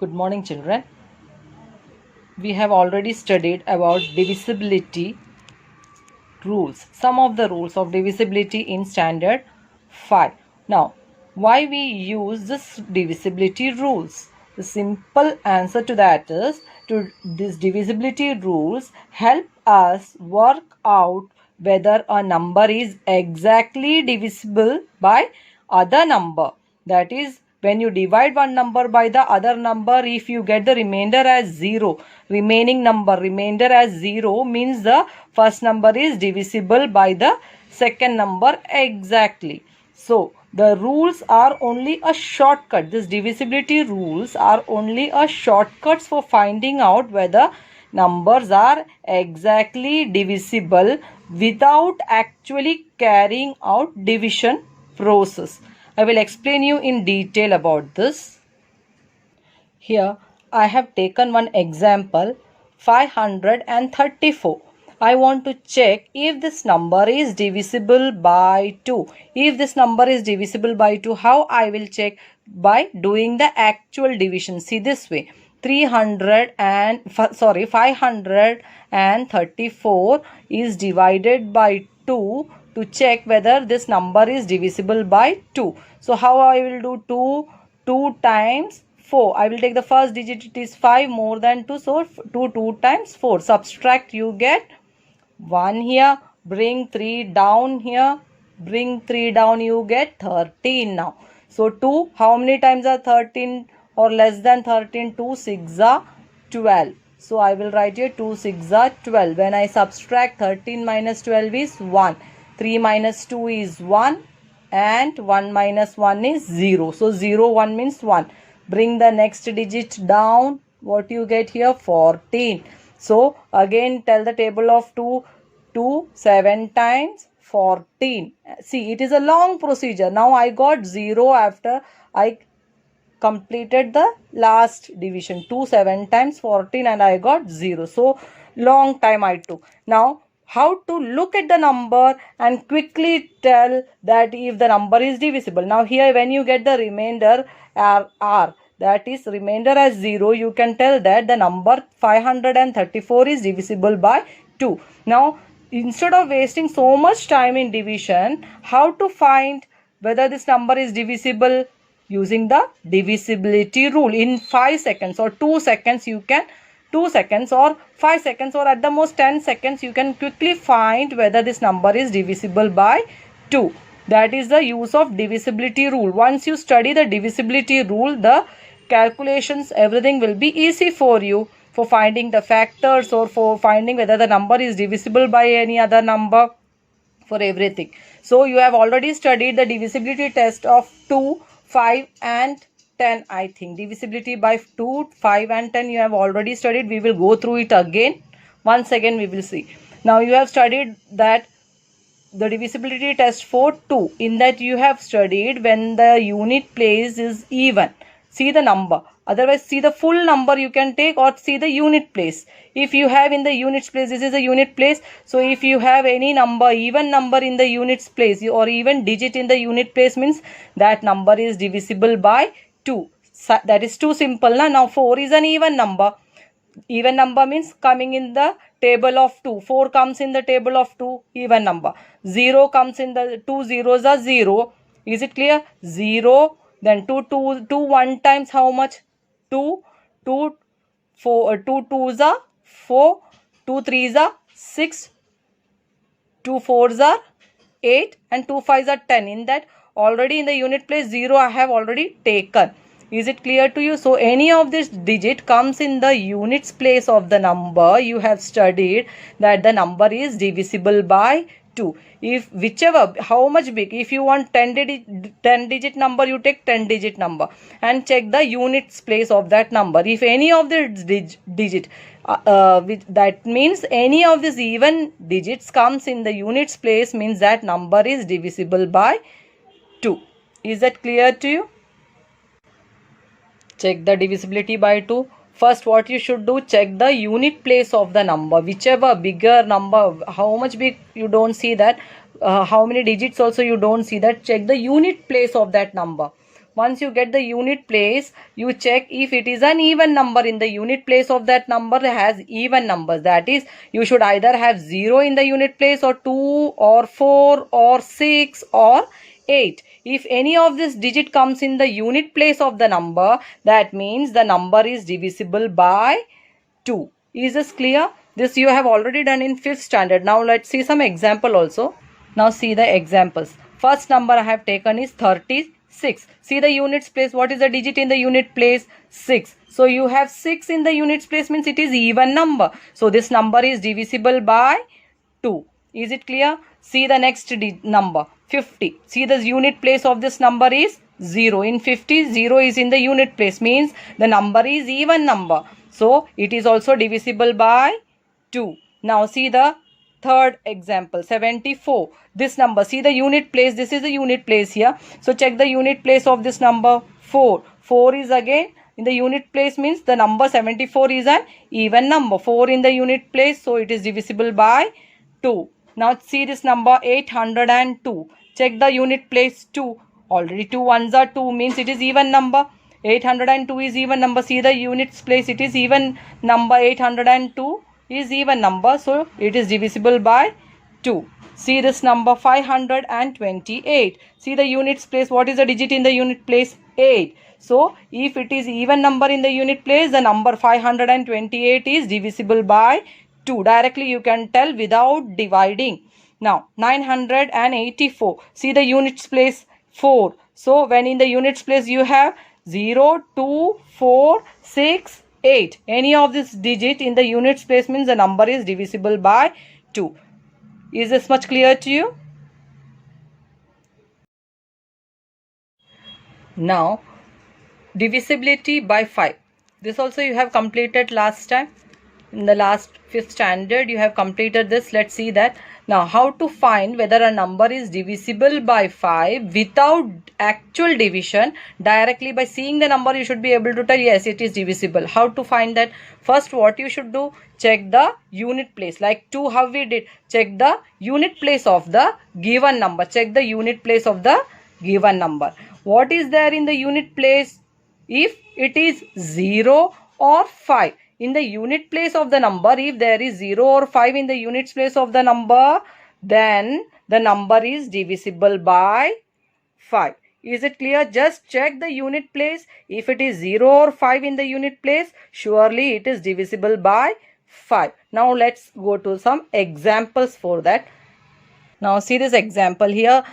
Good morning, children. We have already studied about divisibility rules, some of the rules of divisibility in standard 5. Now, why we use this divisibility rules? The simple answer to that is to these divisibility rules help us work out whether a number is exactly divisible by other number. That is, when you divide one number by the other number, if you get the remainder as 0, remainder as 0 means the first number is divisible by the second number exactly. So the rules are only a shortcut. These divisibility rules are only a shortcuts for finding out whether numbers are exactly divisible without actually carrying out division process. I will explain you in detail about this. Here I have taken one example, 534. I want to check if this number is divisible by 2. If this number is divisible by 2, how I will check? By doing the actual division. See this way. 534 is divided by 2 to check whether this number is divisible by 2. So how I will do 2 times 4. I will take the first digit, it is 5 more than 2, so 2 times 4. Subtract, you get 1 here. Bring 3 down here. Bring 3 down, you get 13 now. So 2, how many times are 13 or less than 13? 2 6 are 12. So I will write here 2 6 are 12. When I subtract, 13 minus 12 is 1. 3 minus 2 is 1 and 1 minus 1 is 0. So 0, 1 means 1. Bring the next digit down. What you get here? 14. So again tell the table of 2. 7 times 14. See, it is a long procedure. Now I got 0 after I completed the last division. 2 7 times 14 and I got 0. So long time I took. Now how to look at the number and quickly tell that if the number is divisible. Now here when you get the remainder r, that is remainder as 0, you can tell that the number 534 is divisible by 2. Now instead of wasting so much time in division, how to find whether this number is divisible? Using the divisibility rule. In 5 seconds or 2 seconds, you can 2 seconds or 5 seconds or at the most 10 seconds, you can quickly find whether this number is divisible by 2. That is the use of divisibility rule. Once you study the divisibility rule, the calculations, everything will be easy for you for finding the factors or for finding whether the number is divisible by any other number, for everything. So you have already studied the divisibility test of 2, 5 and 10. I think divisibility by 2, 5 and 10 you have already studied. We will go through it again. Once again we will see. Now you have studied that the divisibility test for 2. In that you have studied when the unit place is even. See the number. Otherwise see the full number you can take or see the unit place. If you have in the units place, this is a unit place. So if you have any number, even number in the units place or even digit in the unit place, means that number is divisible by 2. That is too simple. Now 4 is an even number. Even number means coming in the table of 2. 4 comes in the table of 2, even number. 0 comes in the 2 zeros are 0. Is it clear? 0. Then 2 1 times how much? 2 2 4 2 2s are 4, 2 3s are 6, 2 4s are 8 and 2 5s are 10. In that already in the unit place 0 I have already taken. Is it clear to you? So any of this digit comes in the units place of the number, you have studied that the number is divisible by 2. If whichever, how much big, if you want 10 digit number, you take 10 digit number and check the units place of that number. If any of the digit that means any of these even digits comes in the units place, means that number is divisible by 2. Is that clear to you? Check the divisibility by 2. First what you should do, check the unit place of the number. Whichever bigger number, how much big you don't see that, how many digits also you don't see that. Check the unit place of that number. Once you get the unit place, you check if it is an even number. In the unit place of that number has even numbers. That is, you should either have 0 in the unit place, or 2 or 4 or 6 or 8. If any of this digit comes in the unit place of the number, that means the number is divisible by 2. Is this clear? This you have already done in 5th standard. Now let's see some example also. Now see the examples. First number I have taken is 36. See the units place. What is the digit in the unit place? 6. So you have 6 in the units place, means it is even number. So this number is divisible by 2. Is it clear? See the next number, 50. See the unit place of this number is 0. In 50, 0 is in the unit place, means the number is even number. So it is also divisible by 2. Now see the third example, 74. This number, see the unit place. This is the unit place here. So check the unit place of this number, 4. 4 is again in the unit place, means the number 74 is an even number. 4 in the unit place, so it is divisible by 2. Now see this number, 802. Check the unit place, 2. Already 2 ones are 2, means it is even number. 802 is even number. See the units place, it is even number. 802 is even number, so it is divisible by 2. See this number, 528. See the units place. What is the digit in the unit place? 8. So if it is even number in the unit place, the number 528 is divisible by 2. Directly you can tell without dividing. Now 984. See the units place, 4. So when in the units place you have 0, 2, 4, 6, 8. Any of this digit in the units place means the number is divisible by 2. Is this much clear to you? Now divisibility by 5. This also you have completed last time. In the last 5th standard you have completed this. Let's see that. Now how to find whether a number is divisible by 5 without actual division. Directly by seeing the number you should be able to tell yes, it is divisible. How to find that? First what you should do, check the unit place. Like 2, how we did? Check the unit place of the given number. Check the unit place of the given number. What is there in the unit place? If it is 0 or 5. In the unit place of the number, if there is 0 or 5 in the units place of the number, then the number is divisible by 5. Is it clear? Just check the unit place. If it is 0 or 5 in the unit place, surely it is divisible by 5. Now let's go to some examples for that. Now see this example here.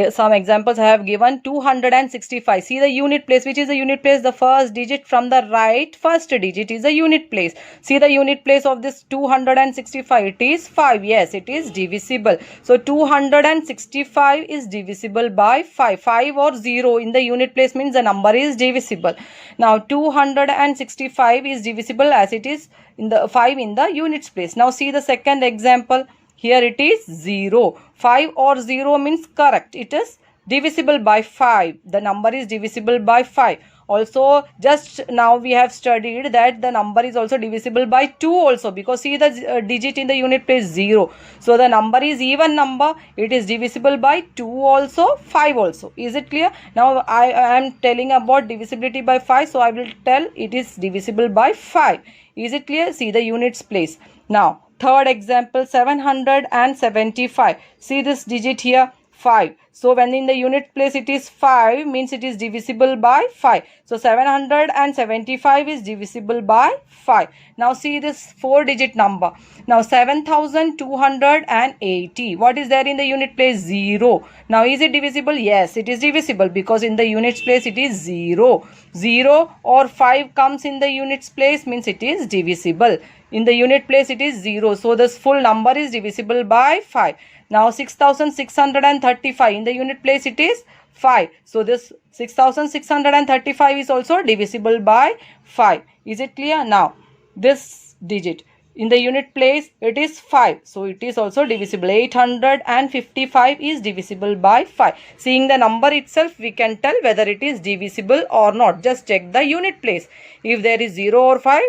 Some examples I have given. 265. See the unit place. Which is the unit place? The first digit from the right. First digit is the unit place. See the unit place of this 265. It is 5. Yes, it is divisible. So 265 is divisible by 5. 5 or 0 in the unit place means the number is divisible. Now 265 is divisible as it is in the 5 in the units place. Now see the second example. Here it is 0. 5 or 0 means correct. It is divisible by 5. The number is divisible by 5. Also, just now we have studied that the number is also divisible by 2 also, because see the digit in the unit place 0. So the number is even number. It is divisible by 2 also, 5 also. Is it clear? Now I am telling about divisibility by 5. So I will tell it is divisible by 5. Is it clear? See the units place. Now third example, 775. See this digit here, 5. So when in the unit place it is 5, means it is divisible by 5. So 775 is divisible by 5. Now see this 4-digit number. Now 7280. What is there in the unit place? 0. Now is it divisible? Yes, it is divisible, because in the units place it is 0. 0 or 5 comes in the units place means it is divisible. In the unit place it is 0. So this full number is divisible by 5. Now 6635. In the unit place it is 5. So this 6635 is also divisible by 5. Is it clear? Now this digit in the unit place it is 5. So it is also divisible. 855 is divisible by 5. Seeing the number itself we can tell whether it is divisible or not. Just check the unit place. If there is 0 or 5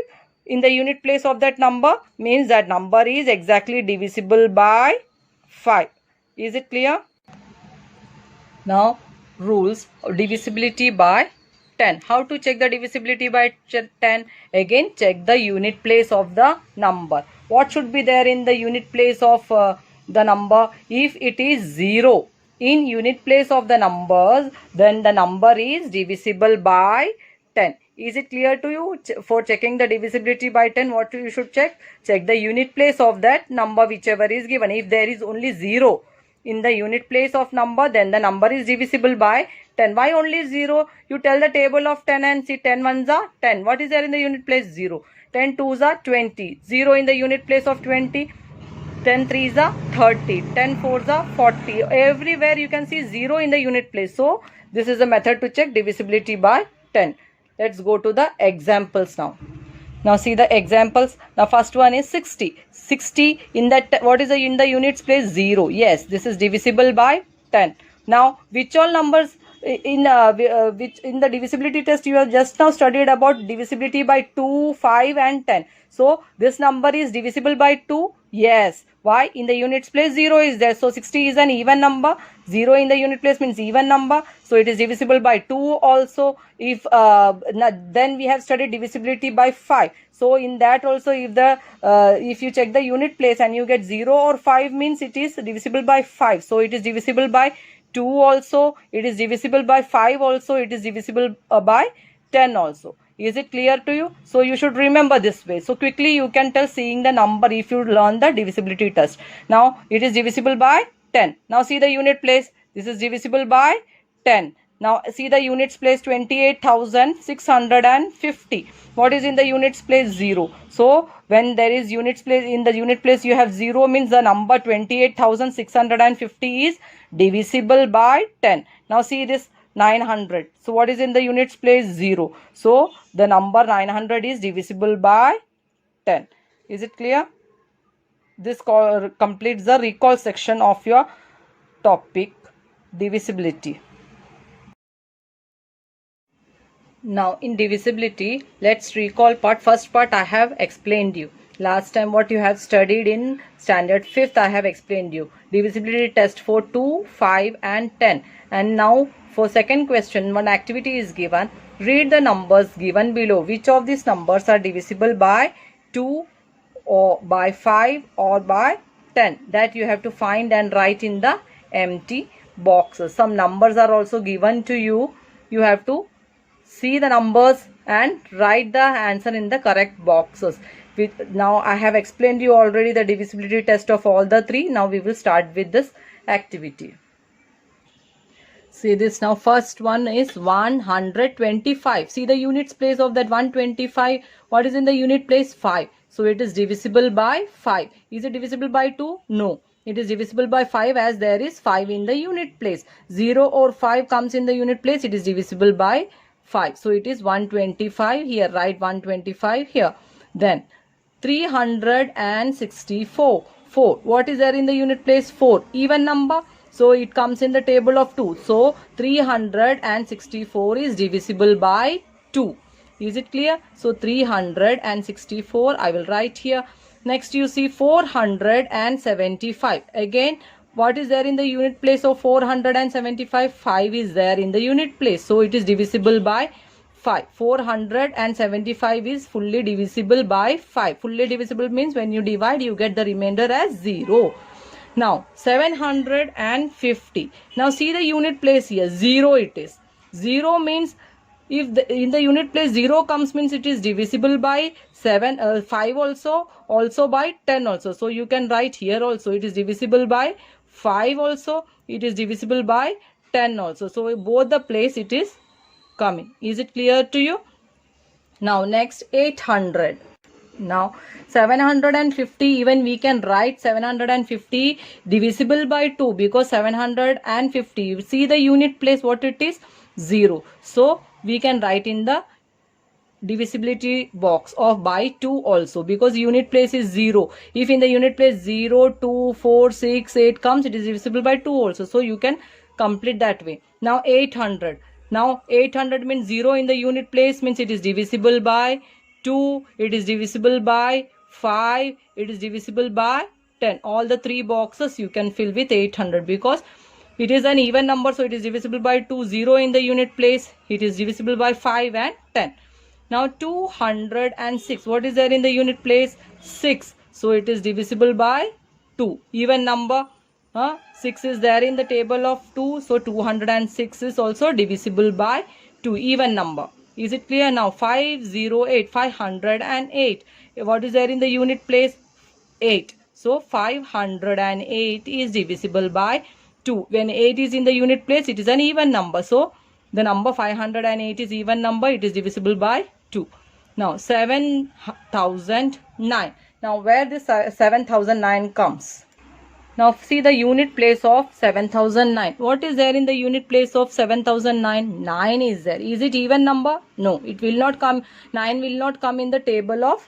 in the unit place of that number, means that number is exactly divisible by 5. Is it clear? Now rules of divisibility by 10. How to check the divisibility by 10? Again, check the unit place of the number. What should be there in the unit place of the number? If it is 0 in unit place of the numbers, then the number is divisible by 10. Is it clear to you? For checking the divisibility by 10, what you should check? Check the unit place of that number whichever is given. If there is only 0 in the unit place of number, then the number is divisible by 10. Why only 0? You tell the table of 10 and see 10 ones are 10. What is there in the unit place? 0. 10 twos are 20. 0 in the unit place of 20. 10 threes are 30. 10 fours are 40. Everywhere you can see 0 in the unit place. So this is a method to check divisibility by 10. Let's go to the examples now. Now see the examples. The first one is 60. 60 in that, what is in the units place? 0. Yes, this is divisible by 10. Now which all numbers which in the divisibility test you have just now studied about divisibility by 2, 5 and 10. So this number is divisible by 2. Yes. Why? In the units place 0 is there. So 60 is an even number. 0 in the unit place means even number. So it is divisible by 2 also. If then we have studied divisibility by 5. So in that also, if you check the unit place and you get 0 or 5 means it is divisible by 5. So it is divisible by 2 also. It is divisible by 5 also. It is divisible by 10 also. Is it clear to you? So you should remember this way. So quickly you can tell seeing the number if you learn the divisibility test. Now it is divisible by 10. Now see the unit place. This is divisible by 10. Now see the units place 28,650. What is in the units place? 0. So when there is units place, in the unit place you have 0 means the number 28,650 is divisible by 10. Now see this 900. So what is in the units place? 0. So the number 900 is divisible by 10. Is it clear? This completes the recall section of your topic divisibility. Now in divisibility, let's recall part. First part I have explained you. Last time what you have studied in standard 5th I have explained you. Divisibility test for 2, 5 and 10. And now for second question, one activity is given. Read the numbers given below. Which of these numbers are divisible by 2 or by 5 or by 10? That you have to find and write in the empty boxes. Some numbers are also given to you. You have to see the numbers and write the answer in the correct boxes. Now I have explained you already the divisibility test of all the three. Now we will start with this activity. See this now. First one is 125. See the units place of that 125. What is in the unit place? 5. So it is divisible by 5. Is it divisible by 2? No. It is divisible by 5 as there is 5 in the unit place. 0 or 5 comes in the unit place. It is divisible by 5. So it is 125 here. Write 125 here. Then 364. 4. What is there in the unit place? 4. Even number. So it comes in the table of 2. So 364 is divisible by 2. Is it clear? So 364 I will write here. Next you see 475. Again, what is there in the unit place of 475? 5 is there in the unit place. So it is divisible by 5. 475 is fully divisible by 5. Fully divisible means when you divide you get the remainder as 0. Now 750. Now see the unit place here. 0 it is. 0 means if in the unit place 0 comes means it is divisible by 5 also by 10 also. So you can write here also it is divisible by 5 also. It is divisible by 10 also. So both the place it is coming. Is it clear to you? Now next 800. Now 750, even we can write 750 divisible by 2 because 750, you see the unit place what it is? 0. So we can write in the divisibility box of by 2 also because unit place is 0. If in the unit place 0, 2, 4, 6, 8 comes, it is divisible by 2 also. So you can complete that way. Now 800. Now 800 means 0 in the unit place means it is divisible by 2, it is divisible by 5, it is divisible by 10. All the three boxes you can fill with 800 because It is an even number, so it is divisible by 2. 0 in the unit place. It is divisible by 5 and 10. Now 206. What is there in the unit place? 6. So it is divisible by 2. Even number. 6 is there in the table of 2. So 206 is also divisible by 2. Even number. Is it clear? Now 508. 508. What is there in the unit place? 8. So 508 is divisible by 2. When 8 is in the unit place, it is an even number. So the number 508 is even number. It is divisible by 2. Now 7009. Now where this 7009 comes? Now see the unit place of 7009. What is there in the unit place of 7009? 9 is there. Is it even number? No, it will not come. 9 will not come in the table of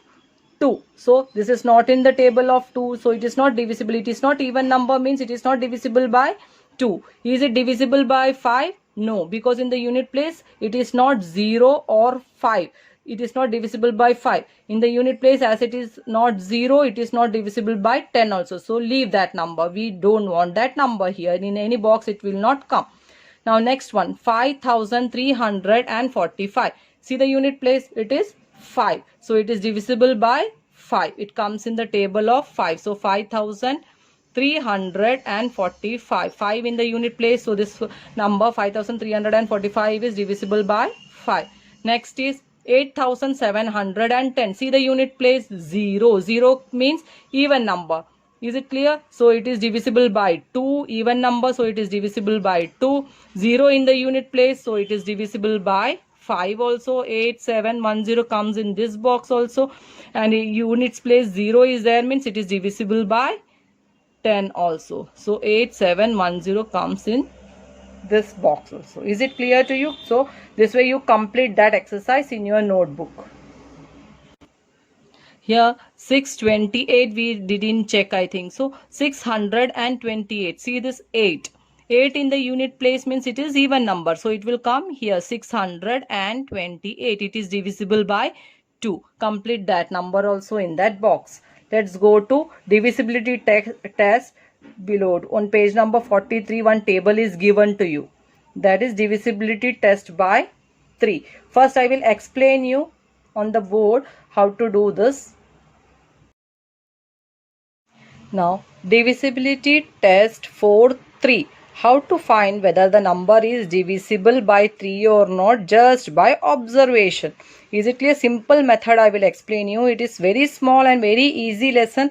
2. So this is not in the table of 2. So it is not divisible. It is not even number, means it is not divisible by 2. Is it divisible by 5? No, because in the unit place it is not 0 or 5. It is not divisible by 5. In the unit place, as it is not 0, it is not divisible by 10 also. So leave that number. We don't want that number here. In any box it will not come. Now next one, 5345. See the unit place, it is 5. So it is divisible by 5. It comes in the table of 5. So 5345. 5 in the unit place. So this number 5345 is divisible by 5. Next is 8710. See the unit place, 0. 0 means even number. Is it clear? So it is divisible by 2. Even number, so it is divisible by 2. 0 in the unit place, so it is divisible by 5 also. 8710 comes in this box also. And units place 0 is there, means it is divisible by 10 also. So 8710 comes in this box also. Is it clear to you? So this way you complete that exercise in your notebook. Here 628 we didn't check, I think. So 628. See this 8. 8 in the unit place means it is even number. So it will come here 628. It is divisible by 2. Complete that number also in that box. Let's go to divisibility test. Below on page number 43, one table is given to you. That is divisibility test by 3. First I will explain you on the board how to do this. Now divisibility test for 3. How to find whether the number is divisible by 3 or not, just by observation. Is it clear? Simple method I will explain you. It is very small and very easy lesson.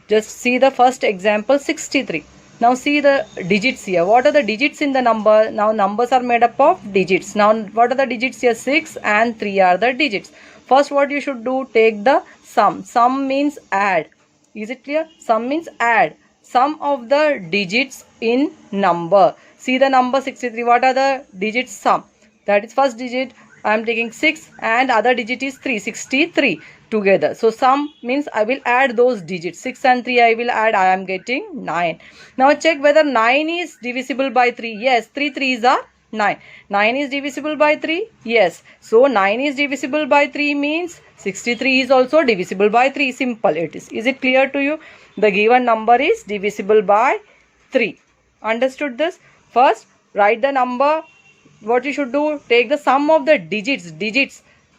Just see the first example, 63. Now see the digits here. What are the digits in the number? Now numbers are made up of digits. Now what are the digits here? 6 and 3 are the digits. First what you should do, take the sum. Sum means add. Is it clear? Sum means add sum of the digits in number. See the number 63. What are the digits sum? That is first digit. I am taking 6 and other digit is 3. 63 together. So sum means I will add those digits. 6 and 3 I will add. I am getting 9. Now check whether 9 is divisible by 3. Yes, 3 3s are 9. 9 is divisible by 3. Yes. So 9 is divisible by 3 means 63 is also divisible by 3. Simple it is. Is it clear to you? The given number is divisible by 3. Understood this? First write the number. What you should do, take the sum of the digits.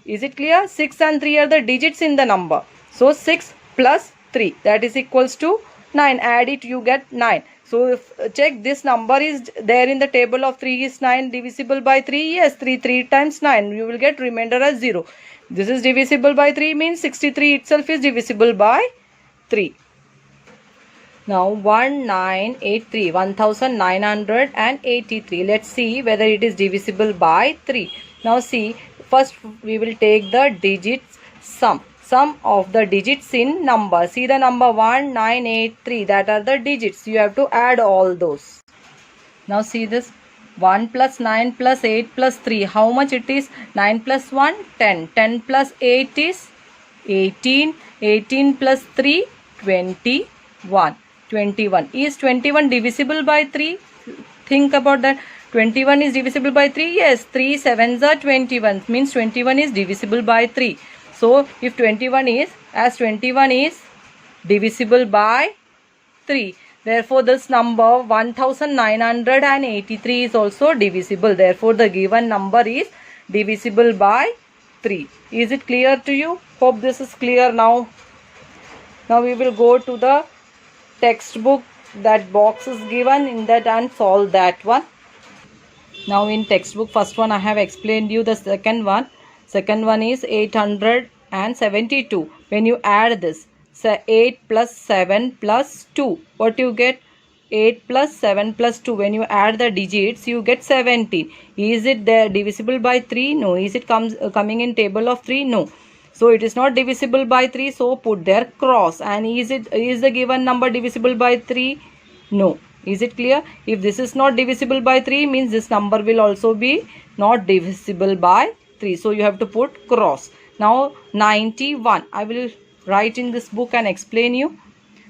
Is it clear? 6 and 3 are the digits in the number. So 6 plus 3, that is equals to 9. Add it, you get 9. So if check this number is there in the table of 3 is 9, divisible by 3. Yes, 3 times 9, you will get remainder as 0. This is divisible by 3 means 63 itself is divisible by 3. Now 1983. Let's see whether it is divisible by 3. Now see, first we will take the digits sum. Sum of the digits in number. See the number 1983. That are the digits. You have to add all those. Now see this. 1 plus 9 plus 8 plus 3. How much it is? 9 plus 1, 10. 10 plus 8 is 18. 18 plus 3, 21. 21. Is 21 divisible by 3? Think about that. 21 is divisible by 3. Yes, 3 7s are 21. Means 21 is divisible by 3. So if 21 is divisible by 3, Therefore, this number 1983 is also divisible. Therefore, the given number is divisible by 3. Is it clear to you? Hope this is clear now. Now we will go to the textbook. That box is given in that and solve that one. Now in textbook, first one I have explained you the second one. Second one is 872. When you add this, say 8 plus 7 plus 2, what you get? 8 plus 7 plus 2. When you add the digits, you get 17. Is it there divisible by 3? No. Is it coming in table of 3? No. So it is not divisible by 3. So put there cross. And is the given number divisible by 3? No. Is it clear? If this is not divisible by 3, means this number will also be not divisible by 3. So you have to put cross. Now 91. I will write in this book and explain you.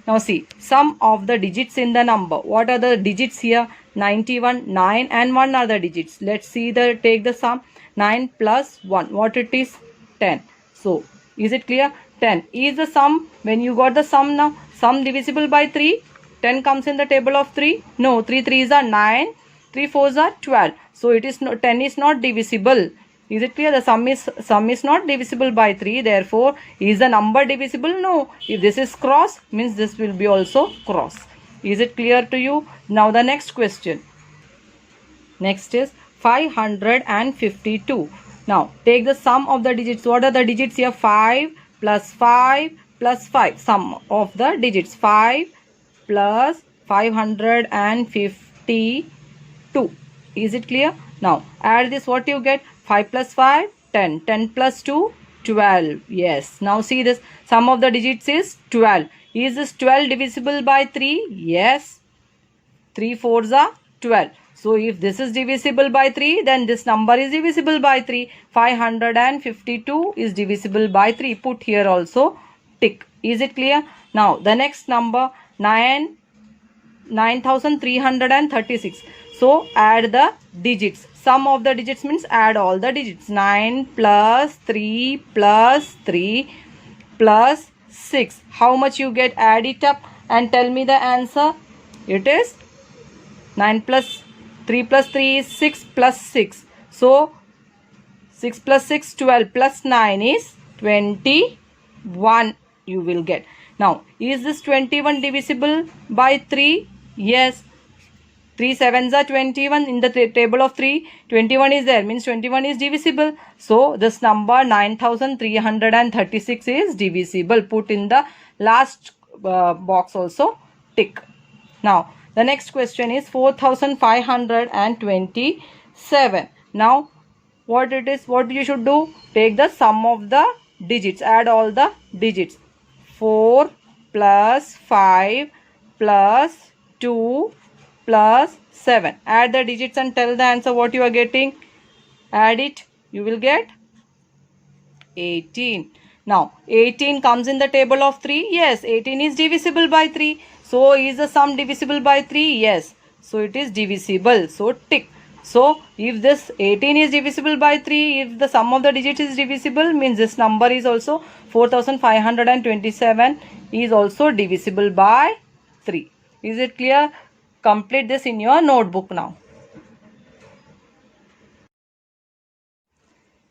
Now see, sum of the digits in the number. What are the digits here? 91, 9 and 1 are the digits. Let's see take the sum. 9 plus 1. What it is? 10. So, is it clear? 10 is the sum. When you got the sum now, sum divisible by 3. 10 comes in the table of 3. No, 3 3s are 9. 3 4s are 12. So, it is 10 is not divisible. Is it clear? The sum is not divisible by 3. Therefore, is the number divisible? No. If this is cross, means this will be also cross. Is it clear to you? Now, the next question. Next is 552. Now, take the sum of the digits. What are the digits here? 5 plus 5 plus 5. Sum of the digits. 5 plus 552. Is it clear? Now, add this. What you get? 5 plus 5, 10. 10 plus 2, 12. Yes. Now, see this. Sum of the digits is 12. Is this 12 divisible by 3? Yes. 3 4s are 12. So, if this is divisible by 3, then this number is divisible by 3. 552 is divisible by 3. Put here also tick. Is it clear? Now, the next number 9336. So, add the digits. Sum of the digits means add all the digits. 9 plus 3 plus 3 plus 6. How much you get? Add it up and tell me the answer. It is 9 plus 3 plus 3 is 6 plus 6. So, 6 plus 6, 12 plus 9 is 21 you will get. Now, is this 21 divisible by 3? Yes. 3 7s are 21. In the table of 3, 21 is there. Means 21 is divisible. So, this number 9336 is divisible. Put in the last box also tick. Now, the next question is 4527. Now, what you should do? Take the sum of the digits. Add all the digits. 4 plus 5 plus 2 plus 7. Add the digits and tell the answer what you are getting. Add it. You will get 18. Now, 18 comes in the table of 3. Yes, 18 is divisible by 3. So, is the sum divisible by 3? Yes. So, it is divisible. So, tick. So, if this 18 is divisible by 3, if the sum of the digits is divisible, means this number is also 4527 is also divisible by 3. Is it clear? Complete this in your notebook now.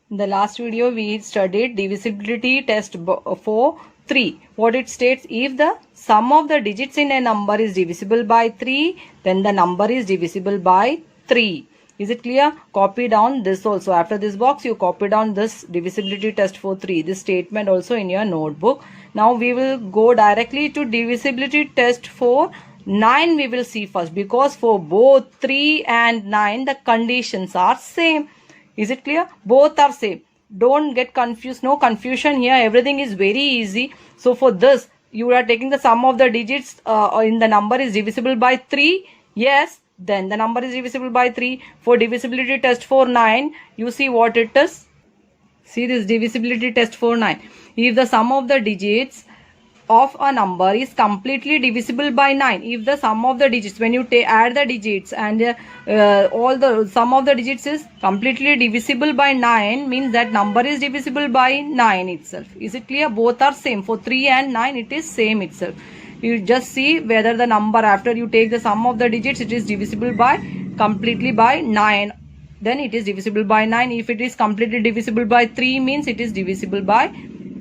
In the last video, we studied divisibility test for 3. What it states, if the sum of the digits in a number is divisible by 3, then the number is divisible by 3. Is it clear? Copy down this also. After this box, you copy down this divisibility test for 3. This statement also in your notebook. Now, we will go directly to divisibility test for 9 we will see first, because for both 3 and 9 the conditions are same. Is it clear? Both are same. Don't get confused. No confusion here. Everything is very easy. So for this, you are taking the sum of the digits in the number is divisible by 3. Yes, then the number is divisible by 3. For divisibility test for 9, you see what it is. See this divisibility test for 9. If the sum of the digits of a number is completely divisible by 9, if the sum of the digits, when you add the digits and all the sum of the digits is completely divisible by 9, means that number is divisible by 9 itself. Is it clear? Both are same. For 3 and 9 it is same itself. You just see whether the number after you take the sum of the digits, it is divisible by completely by 9. Then it is divisible by 9. If it is completely divisible by 3 means it is divisible by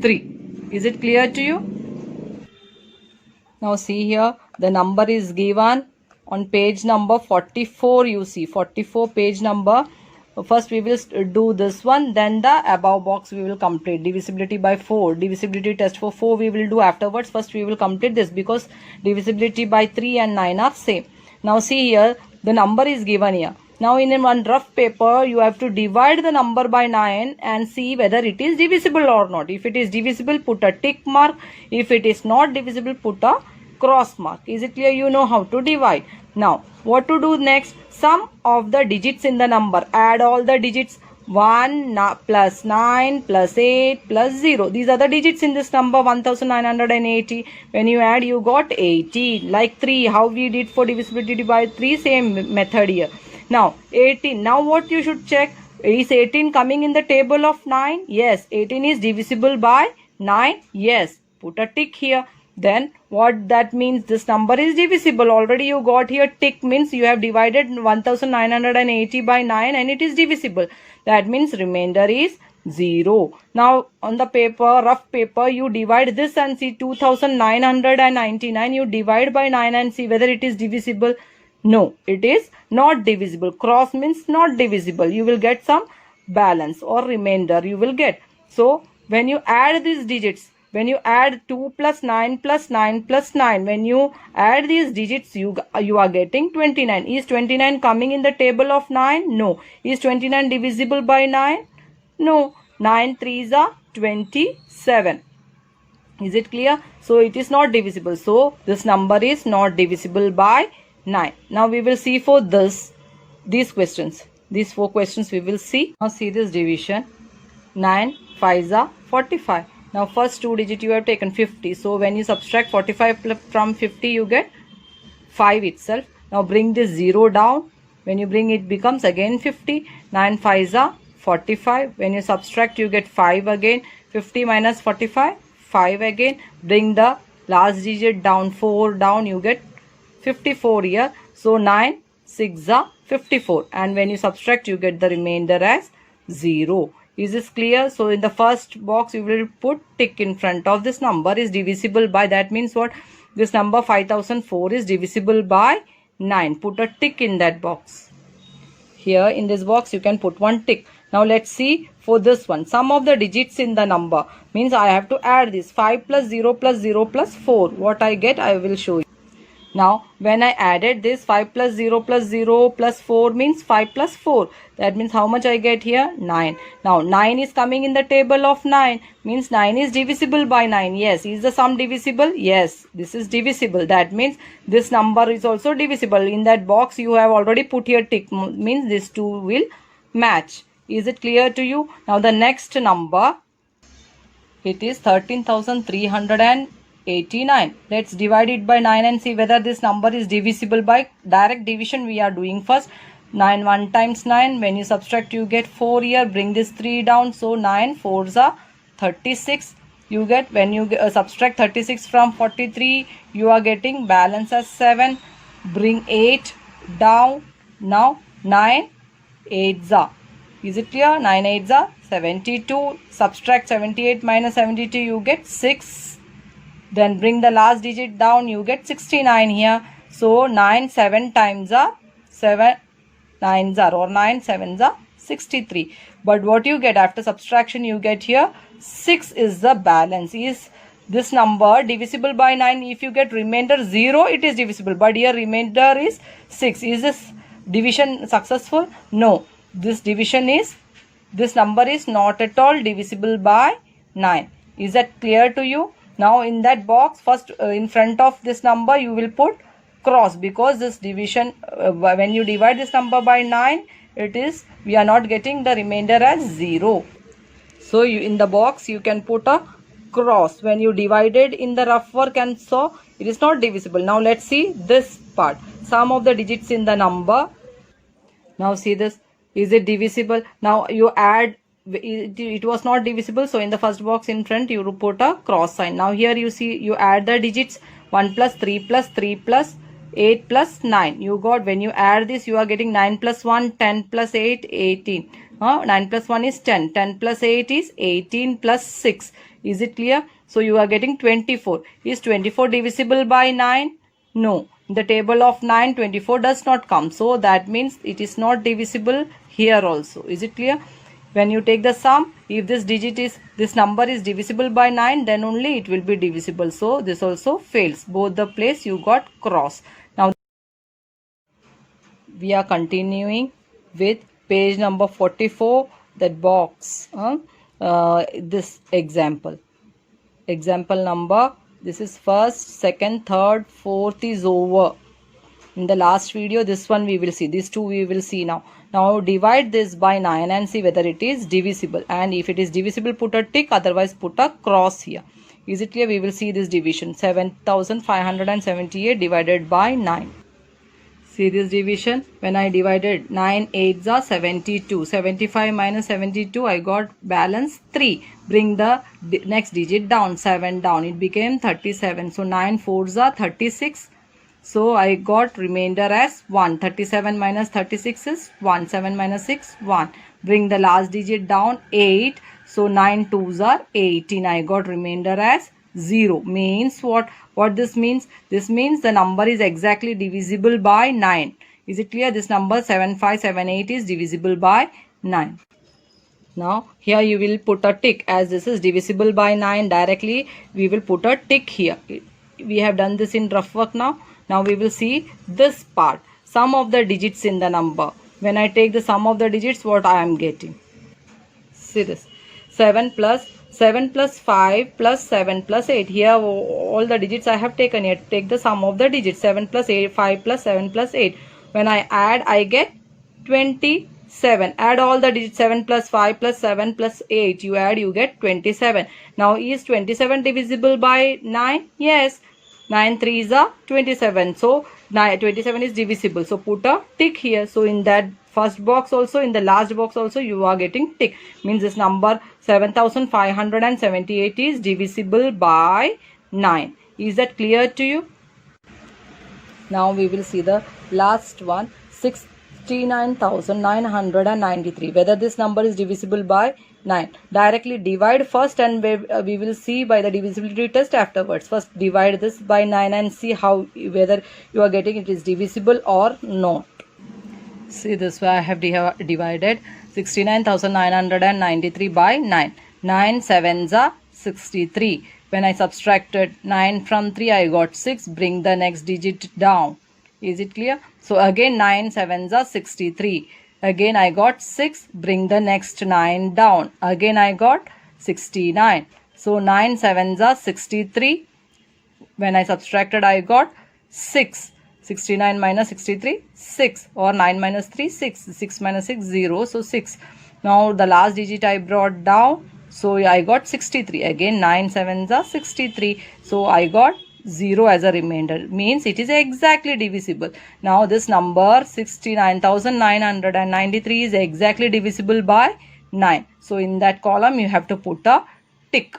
3. Is it clear to you? Now see here, the number is given on page number 44. You see 44 page number. First we will do this one, then the above box we will complete. Divisibility by 4, divisibility test for 4 we will do afterwards. First we will complete this because divisibility by 3 and 9 are same. Now see here, the number is given here. Now in one rough paper you have to divide the number by 9 and see whether it is divisible or not. If it is divisible, put a tick mark. If it is not divisible, put a cross mark. Is it clear? You know how to divide. Now what to do next? Sum of the digits in the number. Add all the digits. 1 plus 9 plus 8 plus 0. These are the digits in this number 1980. When you add, you got 18. Like 3. How we did for divisibility by 3? Same method here. Now 18. Now what you should check? Is 18 coming in the table of 9? Yes. 18 is divisible by 9? Yes. Put a tick here. Then what that means? This number is divisible. Already you got here tick, means you have divided 1980 by 9 and it is divisible. That means remainder is 0. Now on the paper, rough paper, you divide this and see 2999. You divide by 9 and see whether it is divisible. No, it is not divisible. Cross means not divisible. You will get some balance or remainder you will get. So when you add these digits, when you add 2 plus 9 plus 9 plus 9, when you add these digits, you are getting 29. Is 29 coming in the table of 9? No. Is 29 divisible by 9? No. 9 3s are 27. Is it clear? So it is not divisible. So this number is not divisible by 9. Now we will see for these questions. These 4 questions we will see. Now see this division. 9 5s are 45. Now first 2 digit you have taken 50. So when you subtract 45 from 50, you get 5 itself. Now bring this 0 down. When you bring it becomes again 50. 9 5s are 45. When you subtract, you get 5 again. 50 minus 45, 5 again. Bring the last digit down, 4 down, you get 54 here. So 9 6 are 54. And when you subtract, you get the remainder as 0. Is this clear? So in the first box you will put tick in front of this number is divisible by. That means what? This number 5004 is divisible by 9. Put a tick in that box. Here in this box you can put one tick. Now let's see for this one. Sum of the digits in the number means I have to add this 5 plus 0 plus 0 plus 4. What I get, I will show you. Now when I added this 5 plus 0 plus 0 plus 4 means 5 plus 4. That means how much I get here? 9. Now 9 is coming in the table of 9. Means 9 is divisible by 9. Yes. Is the sum divisible? Yes. This is divisible. That means this number is also divisible. In that box you have already put here tick. Means these two will match. Is it clear to you? Now the next number, it is 13,389. Let's divide it by 9 and see whether this number is divisible by direct division. We are doing first 9 1 times 9. When you subtract, you get 4 here. Bring this 3 down. So 9 4s are 36. You get, when you subtract 36 from 43, you are getting balance as 7. Bring 8 down. Now 9 8s are. Is it clear? 9 8s are 72. Subtract 78 minus 72, you get 6. Then bring the last digit down, you get 69 here. So 9 7 times are 7 9s are, or 9 7s are 63. But what you get after subtraction, you get here 6 is the balance. Is this number divisible by 9? If you get remainder 0, it is divisible. But here remainder is 6. Is this division successful? No. This number is not at all divisible by 9. Is that clear to you? Now in that box, first in front of this number you will put cross, because this division, when you divide this number by 9, we are not getting the remainder as 0. So in the box you can put a cross. When you divided in the rough work and saw, it is not divisible. Now let's see this part. Sum of the digits in the number. Now see this. Is it divisible? Now you add it was not divisible, so in the first box in front you put a cross sign. Now here you see, you add the digits 1 plus 3 plus 3 plus 8 plus 9. You got, when you add this, you are getting 9 plus 1, 10 plus 8, 18. 9 plus 1 is 10, 10 plus 8 is 18 plus 6. Is it clear? So you are getting 24. Is 24 divisible by 9? No. In the table of 9, 24 does not come. So that means it is not divisible here also. Is it clear? When you take the sum, if this number is divisible by 9, then only it will be divisible. So this also fails. Both the place you got cross. Now we are continuing with page number 44, that box. This example number, this is first, second, third, fourth is over. In the last video, this one we will see, these two we will see now. Now divide this by 9 and see whether it is divisible, and if it is divisible, put a tick, otherwise put a cross here. Is it clear? We will see this division. 7578 divided by 9. See this division. When I divided 9 8s are 72. 75 minus 72, I got balance 3. Bring the next digit down, 7 down. It became 37. So 9 4s are 36. So I got remainder as 1. 37 minus 36 is 1. 7 minus 6, 1. Bring the last digit down, 8. So 9 2s are 18. I got remainder as 0. Means what this means? This means the number is exactly divisible by 9. Is it clear? This number 7578 is divisible by 9. Now here you will put a tick, as this is divisible by 9. Directly we will put a tick here. We have done this in rough work now. Now we will see this part, sum of the digits in the number. When I take the sum of the digits, what I am getting? See this, 7 plus 5 plus 7 plus 8. Here all the digits I have taken here. Take the sum of the digits, 7 plus 8, 5 plus 7 plus 8. When I add, I get 27. Add all the digits, 7 plus 5 plus 7 plus 8. You add, you get 27. Now is 27 divisible by 9? Yes. 9 3s are 27. So 27 is divisible. So put a tick here. So in that first box also, in the last box also, you are getting tick. Means this number 7578 is divisible by 9. Is that clear to you? Now we will see the last one, 69,993. Whether this number is divisible by 9. Directly divide first, and we will see by the divisibility test afterwards. First divide this by 9 and see how, whether you are getting it is divisible or not. See this way I have divided 69,993 by 9. 9 7s are 63. When I subtracted 9 from 3, I got 6. Bring the next digit down. Is it clear? So again 9 7s are 63. Again I got 6. Bring the next 9 down. Again I got 69. So 9 7s are 63. When I subtracted, I got 6. 69 minus 63, 6. Or 9 minus 3, 6. 6 minus 6, 0. So 6. Now the last digit I brought down. So I got 63. Again 9 7s are 63. So I got 0 as a remainder. Means it is exactly divisible. Now this number 69,993 is exactly divisible by 9. So in that column you have to put a tick.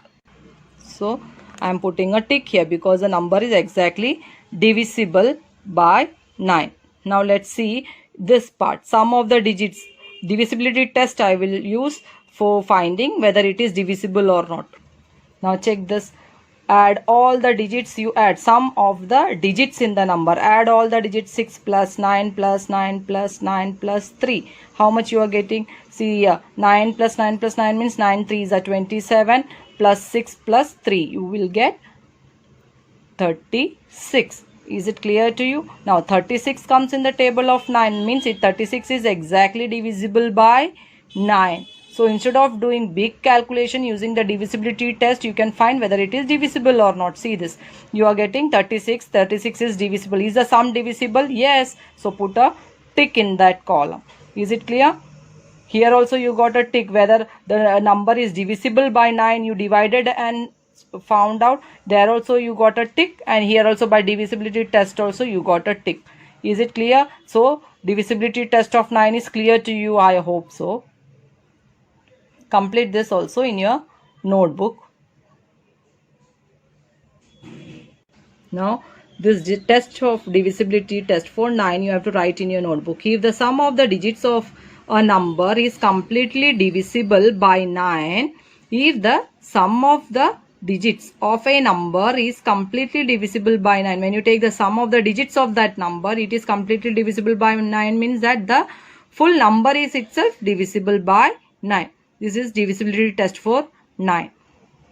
So I am putting a tick here because the number is exactly divisible by 9. Now let's see this part, sum of the digits. Divisibility test I will use for finding whether it is divisible or not. Now check this. Add all the digits, you add sum of the digits in the number. Add all the digits, 6 plus 9 plus 9 plus 9 plus 3. How much you are getting? See here, 9 plus 9 plus 9 means 9 3s are 27 plus 6 plus 3. You will get 36. Is it clear to you? Now 36 comes in the table of 9, means 36 is exactly divisible by 9. So instead of doing big calculation using the divisibility test, you can find whether it is divisible or not. See this. You are getting 36. 36 is divisible. Is the sum divisible? Yes. So put a tick in that column. Is it clear? Here also you got a tick whether the number is divisible by 9. You divided and found out. There also you got a tick, and here also by divisibility test also you got a tick. Is it clear? So divisibility test of 9 is clear to you. I hope so. Complete this also in your notebook. Now this test of divisibility, test for 9, you have to write in your notebook. If the sum of the digits of a number is completely divisible by 9, if the sum of the digits of a number is completely divisible by 9, when you take the sum of the digits of that number, it is completely divisible by 9, means that the full number is itself divisible by 9. This is divisibility test for 9.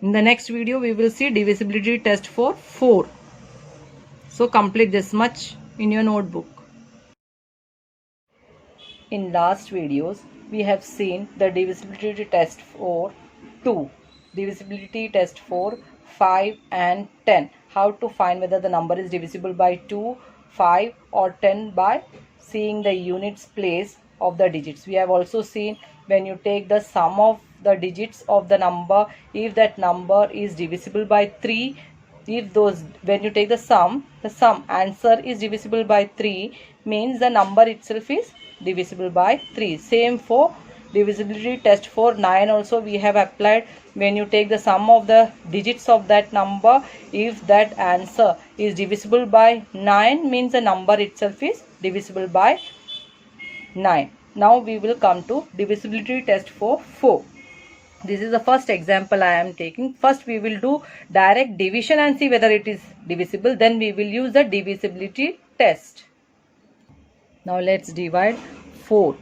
In the next video, we will see divisibility test for 4. So complete this much in your notebook. In last videos, we have seen the divisibility test for 2, divisibility test for 5 and 10. How to find whether the number is divisible by 2, 5 or 10 by seeing the units place of the digits. We have also seen when you take the sum of the digits of the number, if that number is divisible by 3, if those, when you take the sum answer is divisible by 3, means the number itself is divisible by 3. Same for divisibility test for 9 also we have applied. When you take the sum of the digits of that number, if that answer is divisible by 9, means the number itself is divisible by 9. Now we will come to divisibility test for 4. This is the first example I am taking. First we will do direct division and see whether it is divisible. Then we will use the divisibility test. Now let's divide 4.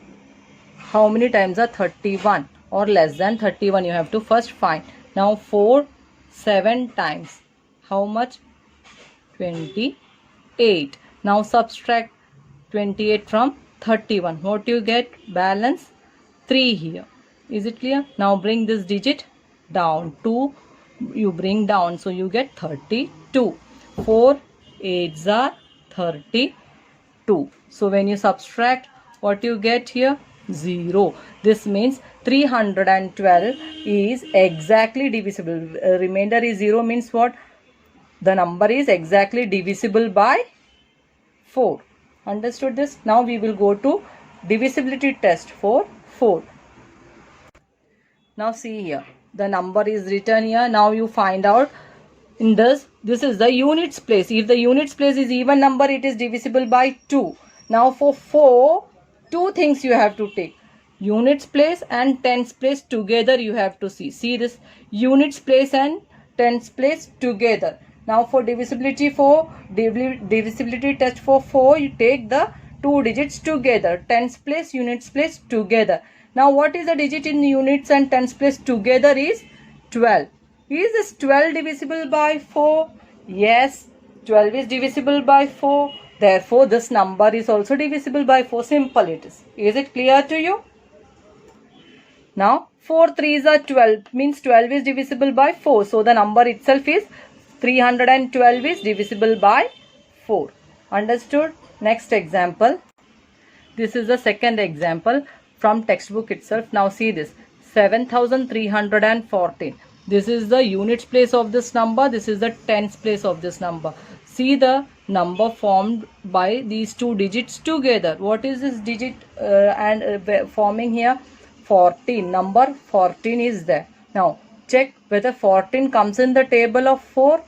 How many times are 31 or less than 31? You have to first find. Now 4 7 times. How much? 28. Now subtract 28 from 31. What you get? Balance 3 here. Is it clear? Now bring this digit down. 2 you bring down, so you get 32. 4 8s are 32. So when you subtract, what you get here? 0. This means 312 is exactly divisible. Remainder is 0 means what? The number is exactly divisible by 4. Understood this? Now we will go to divisibility test for 4. Now see here, the number is written here. Now you find out in this is the units place. If the units place is even number, it is divisible by 2. Now for 4, two things you have to take. Units place and tens place together you have to see. See this, units place and tens place together. Now for divisibility test for 4, you take the two digits together. Tens place, units place together. Now what is the digit in units and tens place together is 12. Is this 12 divisible by 4? Yes, 12 is divisible by 4. Therefore, this number is also divisible by 4. Simple it is. Is it clear to you? Now 4 3s are 12, means 12 is divisible by 4. So the number itself is 312 is divisible by 4. Understood? Next example. This is the second example from textbook itself. Now see this, 7314. This is the units place of this number. This is the tens place of this number. See the number formed by these two digits together. What is this digit forming here? 14. Number 14 is there. Now check whether 14 comes in the table of 4.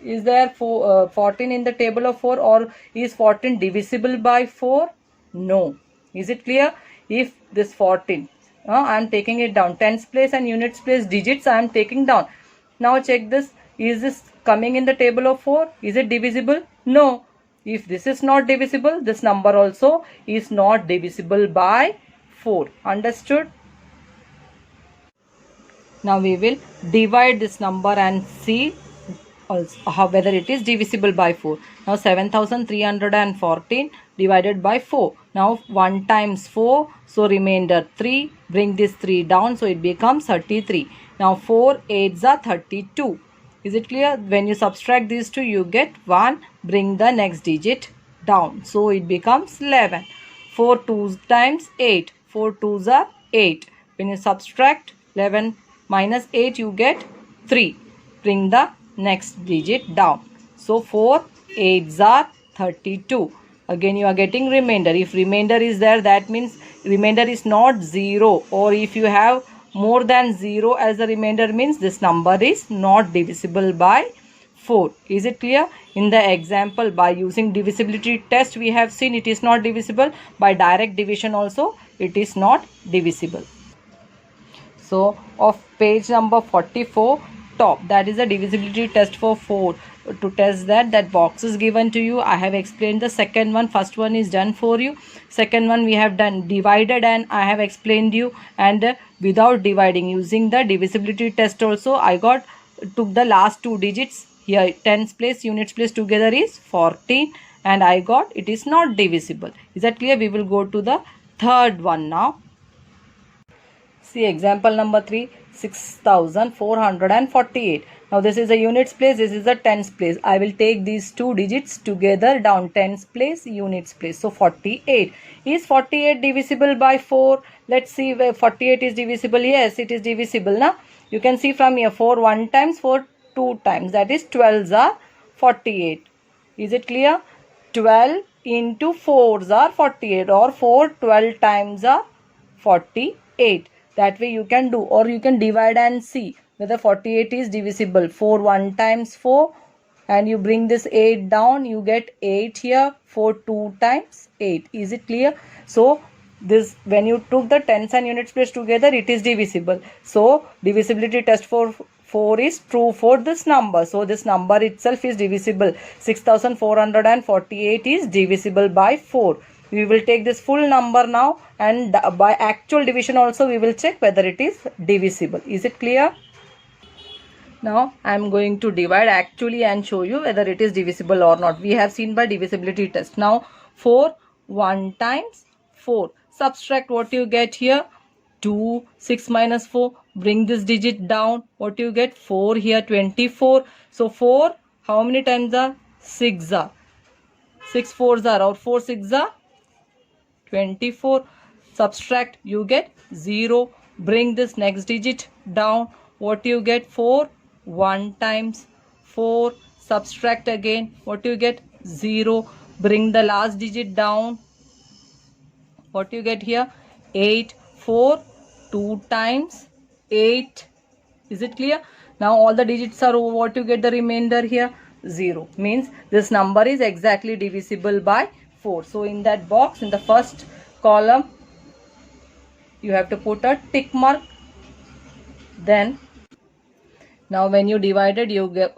Is there 14 in the table of 4, or is 14 divisible by 4? No. Is it clear? If this 14, I am taking it down. Tens place and units place digits I am taking down. Now check this. Is this coming in the table of 4? Is it divisible? No. If this is not divisible, this number also is not divisible by 4. Understood? Now we will divide this number and see also whether it is divisible by 4. Now 7314 divided by 4. Now 1 times 4, so remainder 3. Bring this 3 down, so it becomes 33. Now 4 8s are 32. Is it clear? When you subtract these two, you get 1. Bring the next digit down, so it becomes 11. 4 2s times 8. 4 2s are 8. When you subtract 11 minus 8, you get 3. Bring the next digit down, so 4 8s are 32. Again you are getting remainder. If remainder is there, that means remainder is not 0, or if you have more than 0 as the remainder means this number is not divisible by 4. Is it clear? In the example, by using divisibility test, we have seen it is not divisible. By direct division also, it is not divisible. So, of page number 44, top, that is a divisibility test for 4. To test that box is given to you. I have explained the second one. First one is done for you. Second one we have done divided, and I have explained you. And without dividing, using the divisibility test also, I took the last two digits. Here tens place, units place together is 14, and I got it is not divisible. Is that clear? We will go to the third one now. See example number 3, 6448. Now this is a units place, this is a tens place. I will take these two digits together down, tens place, units place. So 48. Is 48 divisible by 4? Let's see where 48 is divisible. Yes, it is divisible. Now you can see from here 4 1 times, 4 2 times. That is 12s are 48. Is it clear? 12 into 4s are 48, or 4 12 times are 48. That way you can do, or you can divide and see whether 48 is divisible. 4 1 times 4, and you bring this 8 down, you get 8 here. 4 2 times 8. Is it clear? So this, when you took the tens and units place together, it is divisible. So divisibility test for 4 is true for this number. So this number itself is divisible. 6448 is divisible by 4. We will take this full number now, and by actual division also we will check whether it is divisible. Is it clear? Now I am going to divide actually and show you whether it is divisible or not. We have seen by divisibility test. Now 4 1 times 4. Subtract what you get here. 2. 6 minus 4. Bring this digit down. What you get? 4 here. 24. So 4 how many times are? 6 are. 6 4s are, or 4 6 are 24. Subtract, you get 0. Bring this next digit down. What you get? 4 1 times 4. Subtract again. What you get? 0. Bring the last digit down. What you get here? 8. 4 2 times 8. Is it clear? Now all the digits are over. What you get the remainder here? 0. Means this number is exactly divisible by 4. So in that box, in the first column, you have to put a tick mark. Then now when you divided, you get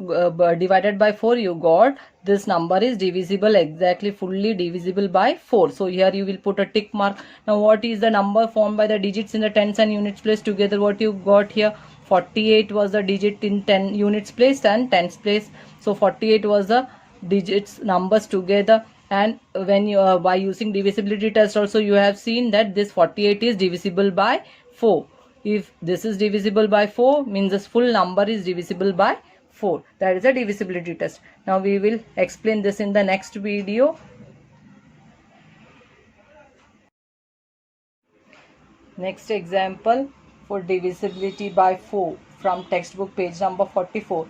divided by 4, you got this number is divisible, exactly fully divisible by 4. So here you will put a tick mark. Now what is the number formed by the digits in the tens and units place together? What you got here? 48 was the digit in 10 units place and tens place. So 48 was the digits numbers together. And when you by using divisibility test also, you have seen that this 48 is divisible by 4. If this is divisible by 4, means this full number is divisible by 4. That is a divisibility test. Now we will explain this in the next video. Next example for divisibility by 4 from textbook page number 44.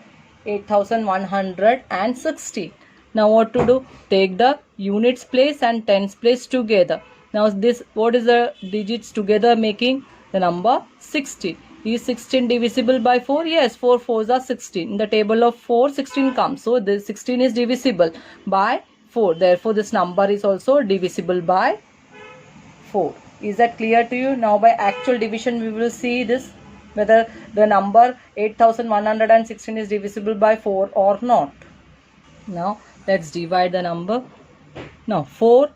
8160. Now what to do? Take the units place and tens place together. Now this, what is the digits together making? The number 16. Is 16 divisible by 4? Yes, 4 4s are 16. In the table of 4, 16 comes. So this 16 is divisible by 4. Therefore this number is also divisible by 4. Is that clear to you? Now by actual division we will see this, whether the number 8116 is divisible by 4 or not. Now let's divide the number. Now 4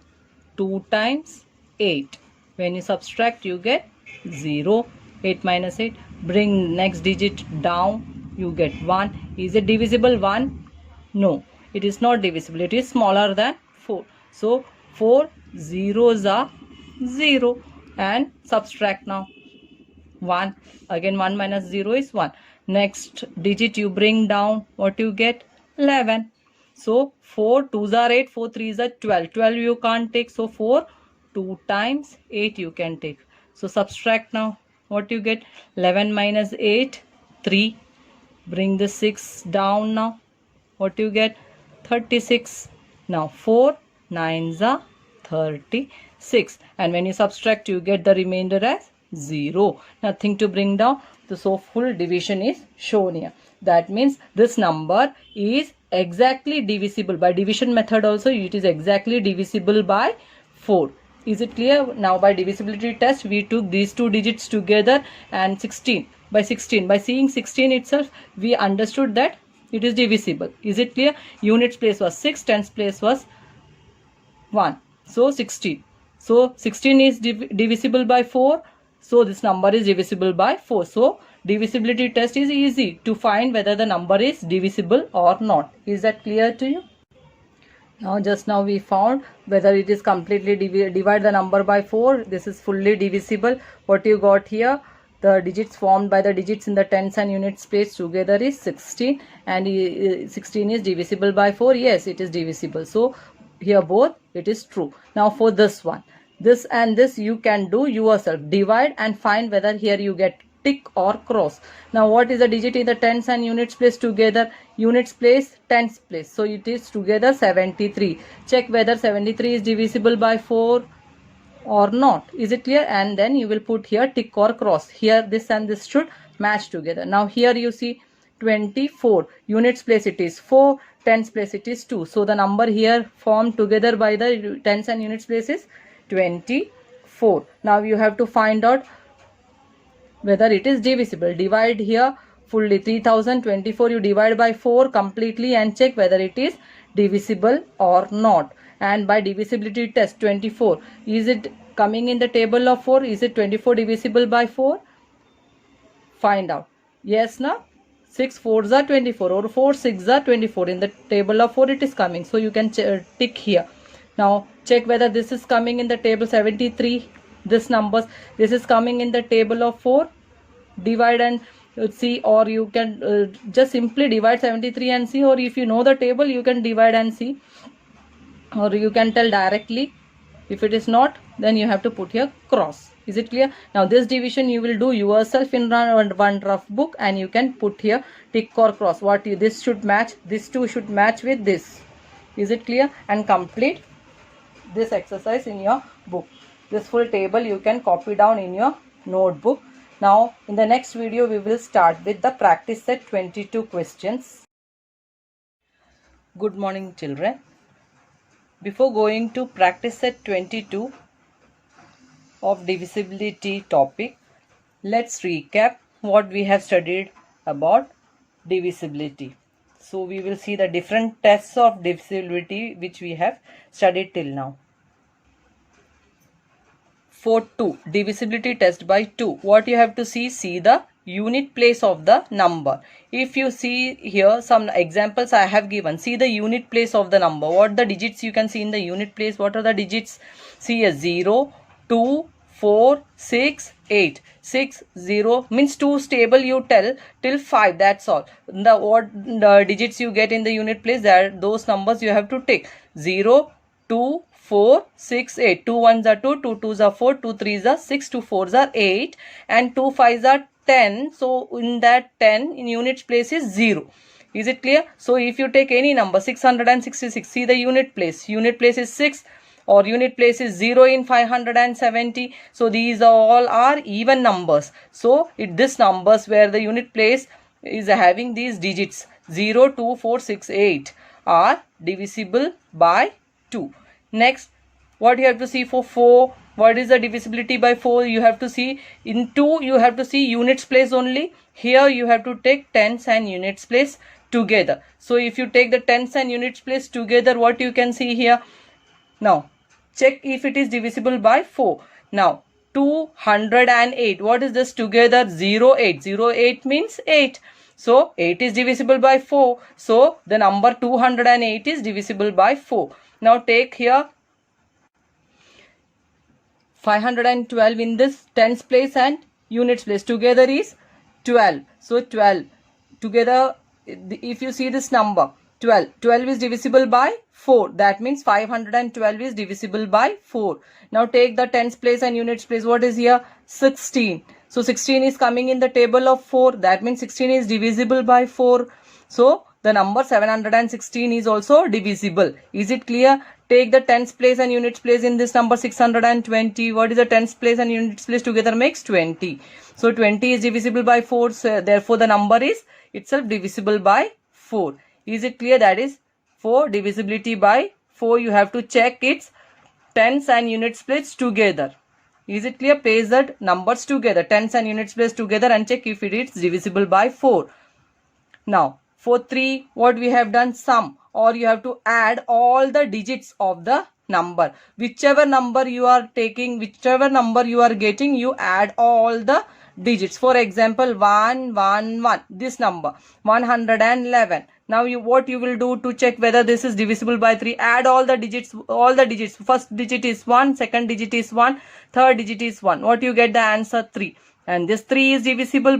2 times 8. When you subtract, you get 0. 8 minus 8. Bring next digit down, you get 1. Is it divisible 1? No, it is not divisible. It is smaller than 4. So 4 zeros are 0, and subtract now 1. Again 1 minus 0 is 1. Next digit you bring down, what you get? 11. So 4 2s are 8, 4 3s are 12. 12 you can't take, so 4 2 times 8 you can take. So subtract now, what you get? 11 minus 8, 3. Bring the 6 down now, what you get? 36. Now 4 9s are 36, and when you subtract, you get the remainder as 0. Nothing to bring down. So full division is shown here. That means this number is exactly divisible. By division method also it is exactly divisible by 4. Is it clear? Now by divisibility test we took these two digits together and 16. By seeing 16 itself we understood that it is divisible. Is it clear? Units place was 6, tens place was 1. So 16. So 16 is divisible by 4. So this number is divisible by 4. So divisibility test is easy to find whether the number is divisible or not. Is that clear to you? Now just now we found whether it is completely divide the number by 4. This is fully divisible. What you got here? The digits formed by the digits in the tens and units place together is 16, and 16 is divisible by 4. Yes, it is divisible. So here both it is true. Now for this one, this and this you can do yourself. Divide and find whether here you get tick or cross. Now what is the digit in the tens and units place together? Units place, tens place. So it is together 73. Check whether 73 is divisible by 4 or not. Is it clear? And then you will put here tick or cross. Here this and this should match together. Now here you see 24. Units place it is 4, tens place it is 2. So the number here formed together by the tens and units place is 24. Now you have to find out whether it is divisible. Divide here fully 3024, you divide by 4 completely and check whether it is divisible or not. And by divisibility test, 24, is it coming in the table of 4? Is it 24 divisible by 4? Find out. Yes, no? 6 4s are 24 or 4 6s are 24. In the table of 4 it is coming. So you can tick here. Now check whether this is coming in the table 73. This numbers, this is coming in the table of 4. Divide and see, or you can just simply divide 73 and see, or if you know the table you can divide and see, or you can tell directly. If it is not, then you have to put here cross. Is it clear? Now this division you will do yourself in one rough book, and you can put here tick or cross. What you, this should match, this two should match with this. Is it clear? And complete this exercise in your book. This full table you can copy down in your notebook. Now in the next video we will start with the practice set 22 questions. Good morning children. Before going to practice set 22 of divisibility topic, let's recap what we have studied about divisibility. So we will see the different tests of divisibility which we have studied till now. For 2, divisibility test by 2, what you have to see the unit place of the number. If you see here some examples I have given, see the unit place of the number. What the digits you can see in the unit place? What are the digits? See a 0, 2, 4, 6, 8. 6, 0 means 2 stable you tell till 5. That's all. The digits you get in the unit place, that those numbers you have to take. 0, 2, 4, 6, 8. 2 1s are 2, 2 2s are 4, 2 3s are 6, 2 4s are 8, and 2 5s are 10. So in that 10 in units place is 0. Is it clear? So if you take any number 666, see the unit place. Unit place is 6, or unit place is 0 in 570. So these all are even numbers. So this numbers where the unit place is having these digits 0, 2, 4, 6, 8 are divisible by 2. Next, what you have to see for 4? What is the divisibility by 4? You have to see in 2, you have to see units place only. Here you have to take tens and units place together. So if you take the tens and units place together, what you can see here? Now check if it is divisible by 4. Now 208. What is this together? 08. 08 means 8. So 8 is divisible by 4. So the number 208 is divisible by 4. Now take here 512 in this tens place and units place together is 12. So 12 together, if you see this number 12 is divisible by 4. That means 512 is divisible by 4. Now take the tens place and units place. What is here? 16. So 16 is coming in the table of 4. That means 16 is divisible by 4. So the number 716 is also divisible. Is it clear? Take the tens place and units place in this number 620. What is the tens place and units place together makes 20. So 20 is divisible by 4. So therefore the number is itself divisible by 4. Is it clear? That is for divisibility by 4 you have to check its tens and units place together. Is it clear? Place the numbers together, tens and units place together, and check if it is divisible by 4. Now for 3, what we have done? Sum, or you have to add all the digits of the number. Whichever number you are taking, whichever number you are getting, you add all the digits. For example, 111, this number 111. Now what you will do to check whether this is divisible by 3? Add all the digits. First digit is 1, second digit is 1, third digit is 1. What you get? The answer 3. And this 3 is divisible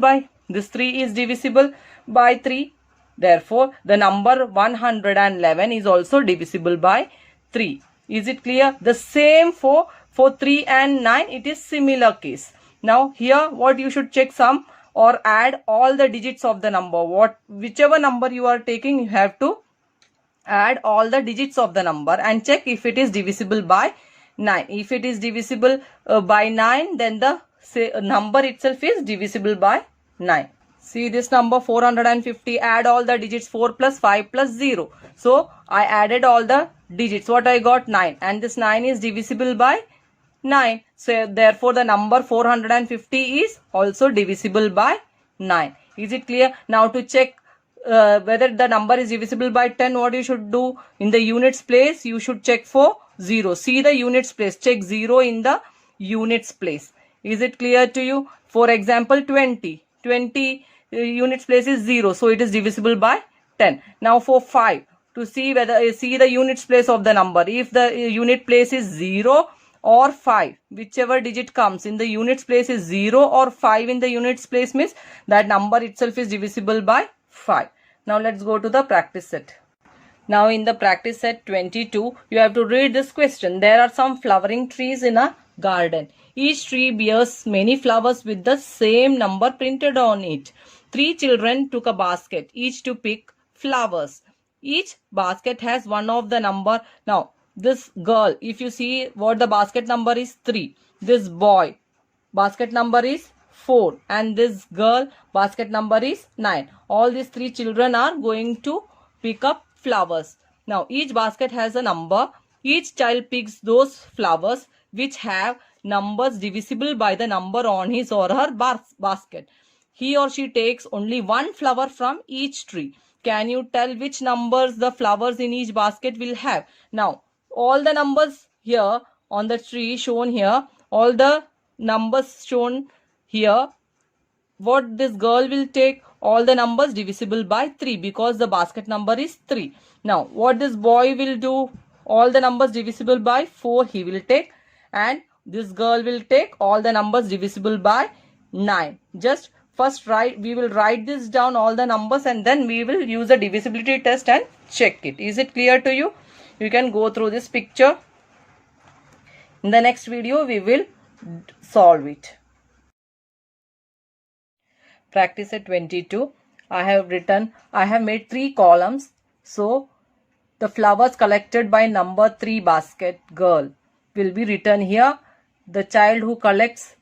by 3. Therefore, the number 111 is also divisible by 3. Is it clear? The same for 3 and 9, it is similar case. Now here what you should check, sum or add all the digits of the number. Whichever number you are taking, you have to add all the digits of the number and check if it is divisible by 9. If it is divisible by 9, then the number itself is divisible by 9. See this number 450, add all the digits, 4 plus 5 plus 0. So I added all the digits. What I got? 9. And this 9 is divisible by 9. So therefore the number 450 is also divisible by 9. Is it clear? Now to check whether the number is divisible by 10, what you should do? In the units place, you should check for 0. See the units place. Check 0 in the units place. Is it clear to you? For example, 20. 20 units place is 0. So it is divisible by 10. Now for 5, to see whether see the units place of the number. If the unit place is 0 or 5, whichever digit comes in the units place is 0 or 5 in the units place, means that number itself is divisible by 5. Now let's go to the practice set. Now in the practice set 22, you have to read this question. There are some flowering trees in a garden. Each tree bears many flowers with the same number printed on it. 3 children took a basket, each to pick flowers. Each basket has one of the number. Now this girl, if you see what the basket number is 3. This boy, basket number is 4. And this girl, basket number is 9. All these 3 children are going to pick up flowers. Now each basket has a number. Each child picks those flowers which have numbers divisible by the number on his or her basket. He or she takes only one flower from each tree. Can you tell which numbers the flowers in each basket will have? Now all the numbers here on the tree shown here, all the numbers shown here, what this girl will take? All the numbers divisible by 3, because the basket number is 3. Now what this boy will do? All the numbers divisible by 4 he will take, and this girl will take all the numbers divisible by 9. Just first we will write this down, all the numbers, and then we will use a divisibility test and check it. Is it clear to you? You can go through this picture. In the next video we will solve it. Practice at 22. I have made 3 columns. So the flowers collected by number 3 basket girl will be written here. The child who collects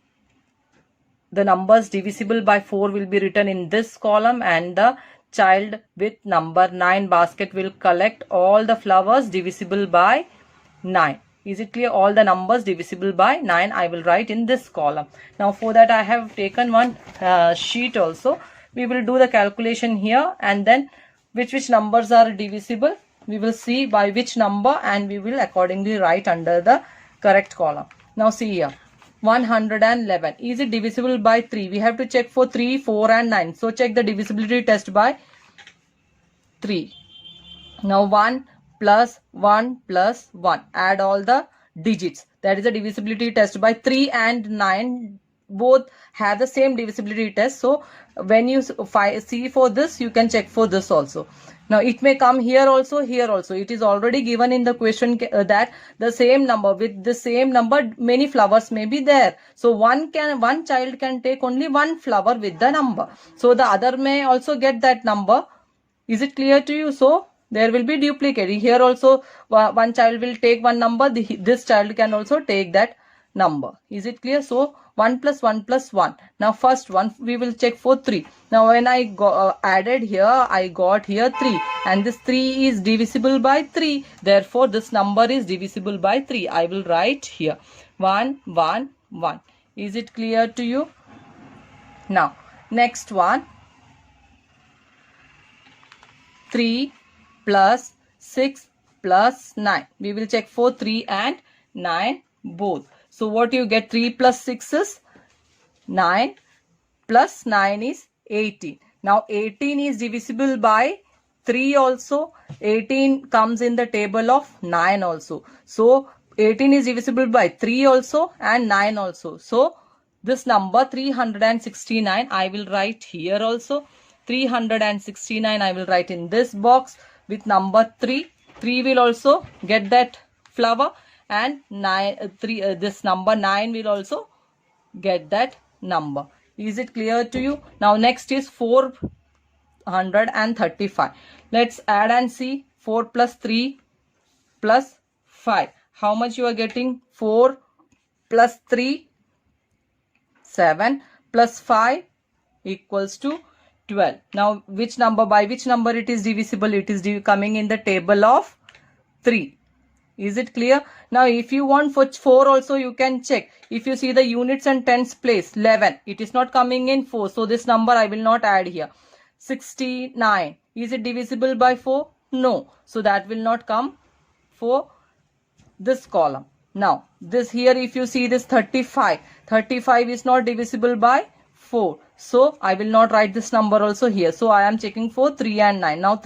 the numbers divisible by 4 will be written in this column, and the child with number 9 basket will collect all the flowers divisible by 9. Is it clear? All the numbers divisible by 9 I will write in this column. Now for that I have taken one sheet also. We will do the calculation here, and then which numbers are divisible we will see by which number, and we will accordingly write under the correct column. Now see here, 111. Is it divisible by 3? We have to check for 3, 4 and 9. So check the divisibility test by 3. Now 1 plus 1 plus 1. Add all the digits. That is a divisibility test by 3 and 9. Both have the same divisibility test. So when you see for this, you can check for this also. Now it may come here also, here also. It is already given in the question that the same number, with the same number many flowers may be there. So one child can take only one flower with the number. So the other may also get that number Is it clear to you? So there will be duplicate. Here also one child will take one number. This child can also take that number. Is it clear? So 1 plus 1 plus 1. Now first one we will check for 3. Now when I added here, I got here 3. And this 3 is divisible by 3. Therefore this number is divisible by 3. I will write here 1, 1, 1. Is it clear to you? Now next one. 3 plus 6 plus 9. We will check for 3 and 9 both. So what you get? 3 plus 6 is 9 plus 9 is 18. Now 18 is divisible by 3 also. 18 comes in the table of 9 also. So 18 is divisible by 3 also and 9 also. So this number 369 I will write here also. 369 I will write in this box with number 3. 3 will also get that flower, and 3 this number 9 will also get that number. Is it clear to you? Now next is 435. Let's add and see. 4 plus 3 plus 5. How much you are getting? 4 plus 3, 7 plus 5 equals to 12. Now which number, by which number it is divisible? It is coming in the table of 3. Is it clear? Now if you want for 4 also, you can check. If you see the units and tens place, 11, it is not coming in 4. So this number I will not add here. 69, is it divisible by 4? No. So that will not come for this column. Now this here, if you see this 35, 35 is not divisible by 4. So I will not write this number also here. So I am checking for 3 and 9. Now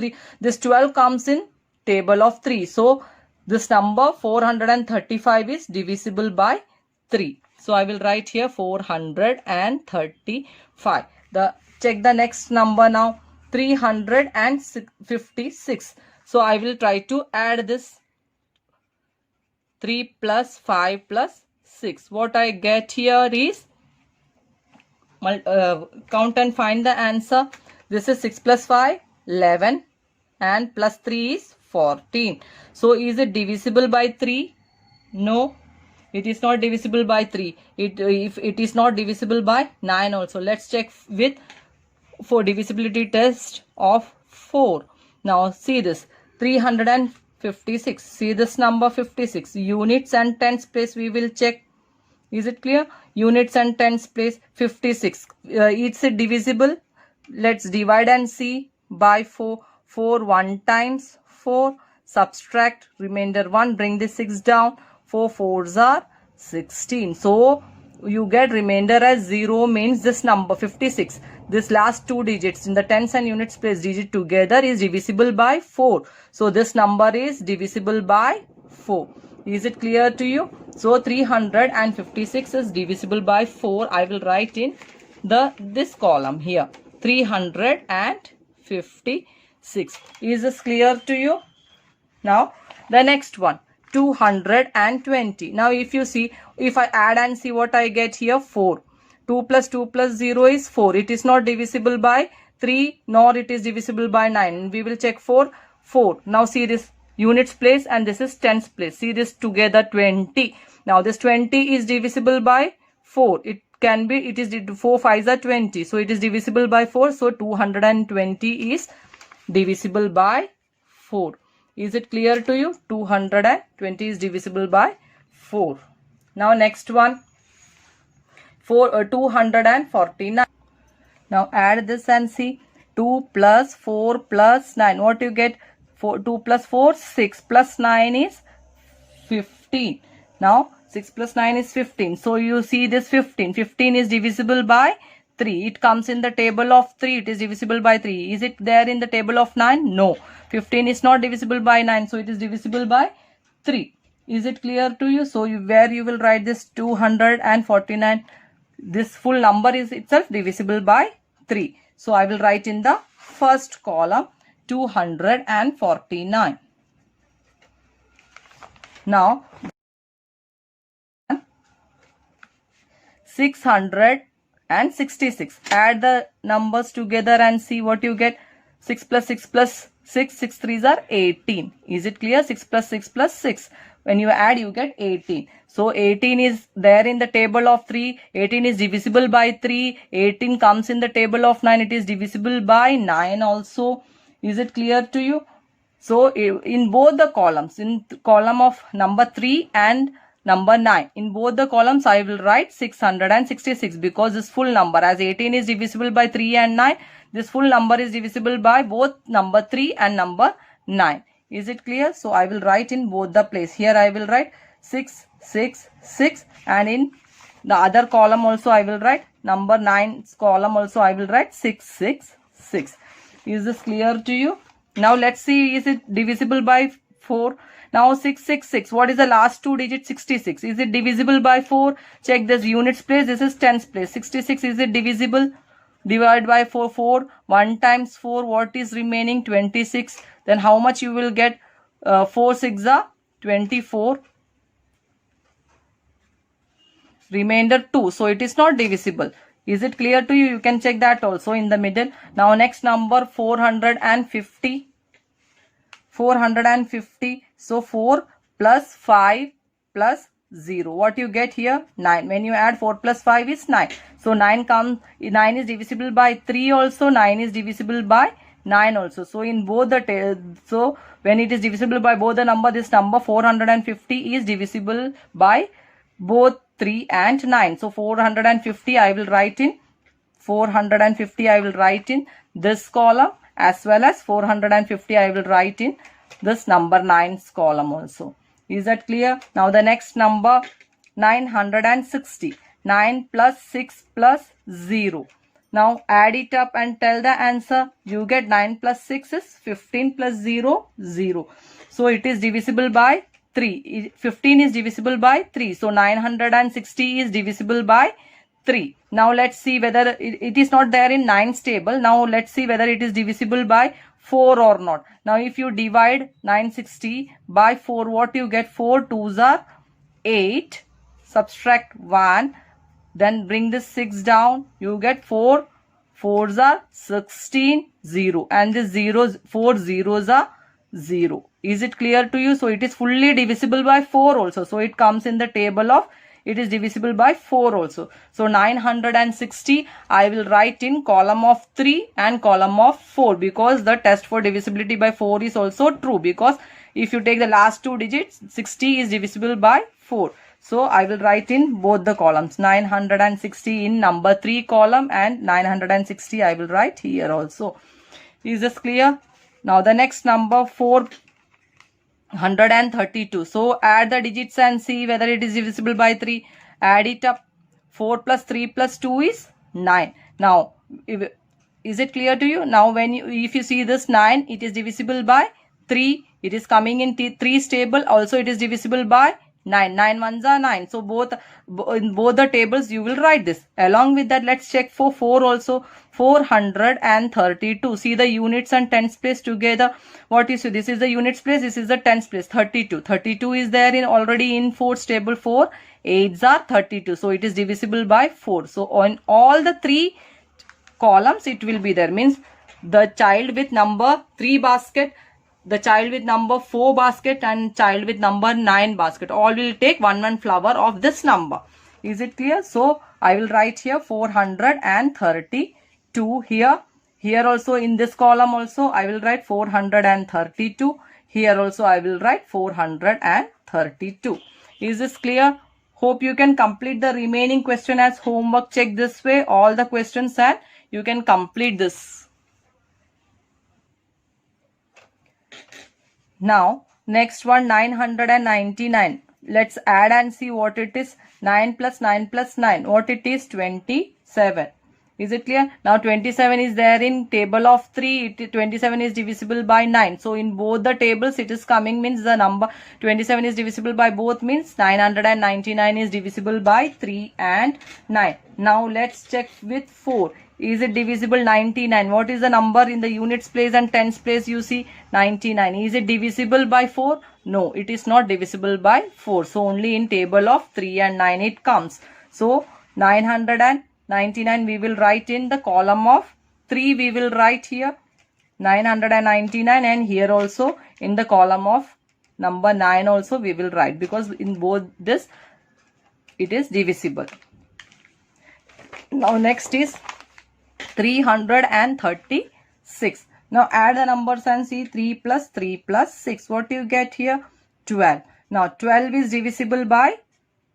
this 12 comes in table of 3. So this number 435 is divisible by 3. So I will write here 435. Check the next number now. 356. So I will try to add this 3 plus 5 plus 6. What I get here is, count and find the answer. This is 6 plus 5, 11, and plus 3 is 14. So is it divisible by 3? No, it is not divisible by 3. If it is not divisible by 9 also. Let's check with for divisibility test of 4. Now see this 356. See this number 56. Units and tens place we will check. Is it clear? Units and tens place 56. It's divisible. Let's divide and see by 4. 4 1 times 4. Subtract remainder 1. Bring the 6 down. 4 4s are 16. So you get remainder as 0, means this number 56. This last two digits in the tens and units place digit together is divisible by 4. So this number is divisible by 4. Is it clear to you? So 356 is divisible by 4. I will write in this column here. 356. Is this clear to you? Now the next one, 220. Now if you see, if I add and see what I get here, 4. 2 plus 2 plus 0 is 4. It is not divisible by 3, nor it is divisible by 9. We will check for 4. Now see this units place and this is tens place. See this together 20. Now this 20 is divisible by 4. It can be, it is 4 5s are 20. So it is divisible by 4. So 220 is divisible by 4. Is it clear to you? 220 is divisible by 4. Now next one, 249. Now add this and see. 2 plus 4 plus 9. What you get? 2 plus 4, 6 plus 9 is 15. Now 6 plus 9 is 15. So you see this 15. 15 is divisible by 3. It comes in the table of 3. It is divisible by 3. Is it there in the table of 9? No. 15 is not divisible by 9. So it is divisible by 3. Is it clear to you? So where you will write this 249. This full number is itself divisible by 3. So I will write in the first column 249. Now 666. Add the numbers together and see what you get. 6 plus 6 plus 6, 6 3s are 18. Is it clear? 6 plus 6 plus 6. When you add, you get 18. So 18 is there in the table of 3. 18 is divisible by 3. 18 comes in the table of 9. It is divisible by 9 also. Is it clear to you? So in both the columns, in column of number 3 and number 9, in both the columns I will write 666 because this full number, as 18 is divisible by 3 and 9, this full number is divisible by both number 3 and number 9. Is it clear? So I will write in both the place. Here I will write 666, and in the other column also I will write number 9's column also I will write 666. Is this clear to you? Now let's see, is it divisible by 4? Now 666, what is the last two digits? 66. Is it divisible by 4? Check this units place, this is tens place. 66, is it divisible? Divide by 4, 4. 1 times 4, what is remaining? 26. Then how much you will get? 4 6 are 24. Remainder 2. So it is not divisible. Is it clear to you? You can check that also in the middle. Now next number 450. 450. So 4 plus 5 plus 0. What you get here? 9. When you add 4 plus 5 is 9. So 9 is divisible by 3 also. 9 is divisible by 9 also. So in both the when it is divisible by both the number, this number 450 is divisible by both 3 and 9. So 450 I will write in 450 I will write in this column, as well as 450 I will write in this number 9's column also. Is that clear? Now the next number 960. 9 plus 6 plus 0. Now add it up and tell the answer. You get 9 plus 6 is 15 plus 0, 0. So it is divisible by 3. 15 is divisible by 3. So 960 is divisible by 3. Now let's see whether it is not there in 9's table. Now let's see whether it is divisible by 4 or not. Now if you divide 960 by 4, what you get? 4 2s are 8. Subtract 1. Then bring this 6 down. You get 4 4s are 16, 0. And this 4 zeros are 0. Is it clear to you? So it is fully divisible by 4 also. So it comes in the table of, it is divisible by 4 also. So 960 I will write in column of 3 and column of 4, because the test for divisibility by 4 is also true, because if you take the last two digits, 60 is divisible by 4. So I will write in both the columns, 960 in number 3 column and 960 I will write here also. Is this clear? Now the next number 432. So add the digits and see whether it is divisible by 3. Add it up. 4 plus 3 plus 2 is 9. Now is it clear to you? Now if you see this 9, it is divisible by 3. It is coming in 3's table. Also it is divisible by 9. 9 ones are 9. So in both the tables you will write this. Along with that, let's check for 4 also. 432. See the units and tens place together. What you see? This is the units place. This is the tens place. 32. 32 is there in already in 4's table. 4 8s are 32. So it is divisible by 4. So on all the 3 columns it will be there. Means the child with number 3 basket, the child with number 4 basket, and child with number 9 basket, all will take one flower of this number. Is it clear? So I will write here 432 here. Here also in this column also I will write 432. Here also I will write 432. Is this clear? Hope you can complete the remaining question as homework. Check this way all the questions and you can complete this. Now next one, 999. Let's add and see what it is. 9 plus 9 plus 9. What it is? 27. Is it clear? Now 27 is there in table of 3. 27 is divisible by 9. So in both the tables it is coming, means the number 27 is divisible by both, means 999 is divisible by 3 and 9. Now let's check with 4. Is it divisible? 99. What is the number in the units place and tens place? You see 99. Is it divisible by 4? No, it is not divisible by 4. So only in table of 3 and 9 it comes. So 999 we will write in the column of 3. We will write here 999, and here also in the column of number 9 also we will write, because in both this it is divisible. Now next is 336. Now add the numbers and see 3 plus 3 plus 6. What do you get here? 12. Now 12 is divisible by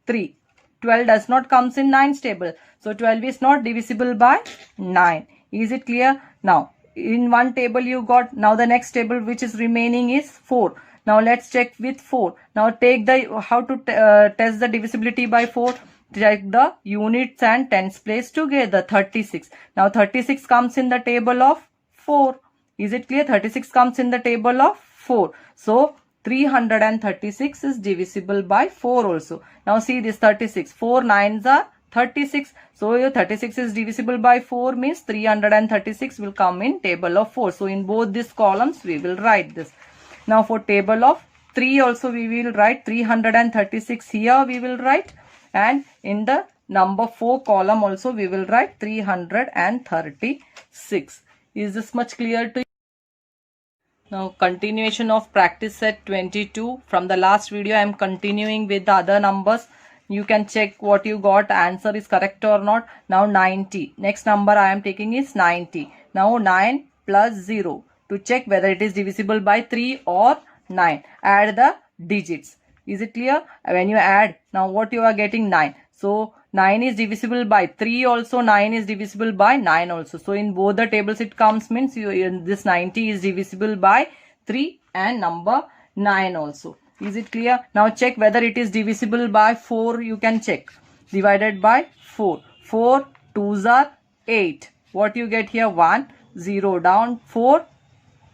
3. 12 does not comes in 9's table. So 12 is not divisible by 9. Is it clear? Now in one table you got. Now the next table which is remaining is 4. Now let's check with 4. Now take the how to test the divisibility by 4. Check the units and tens place together. 36. Now 36 comes in the table of 4. Is it clear? 36 comes in the table of 4. So 336 is divisible by 4 also. Now see this 36. 4 9s are 36. So your 36 is divisible by 4 means 336 will come in table of 4. So in both these columns we will write this. Now for table of 3 also we will write 336 here we will write, and in the number 4 column also we will write 336. Is this much clear to you? Now continuation of practice set 22. From the last video I am continuing with the other numbers. You can check what you got, answer is correct or not. Now 90. Next number I am taking is 90. Now 9 plus 0. To check whether it is divisible by 3 or 9. Add the digits. Is it clear? When you add, now what you are getting? 9. So 9 is divisible by 3 also, 9 is divisible by 9 also. So in both the tables it comes means this 90 is divisible by 3 and number 9 also. Is it clear? Now check whether it is divisible by 4. You can check. Divided by 4. 4 2s are 8. What you get here? 1 0 down. 4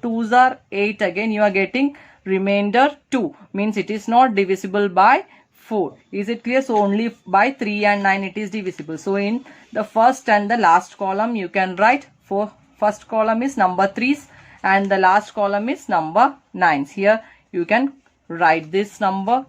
2s are 8. Again you are getting remainder 2. Means it is not divisible by 4. Is it clear? So only by 3 and 9 it is divisible. So in the first and the last column you can write, for first column is number 3's and the last column is number 9's. Here you can write this number.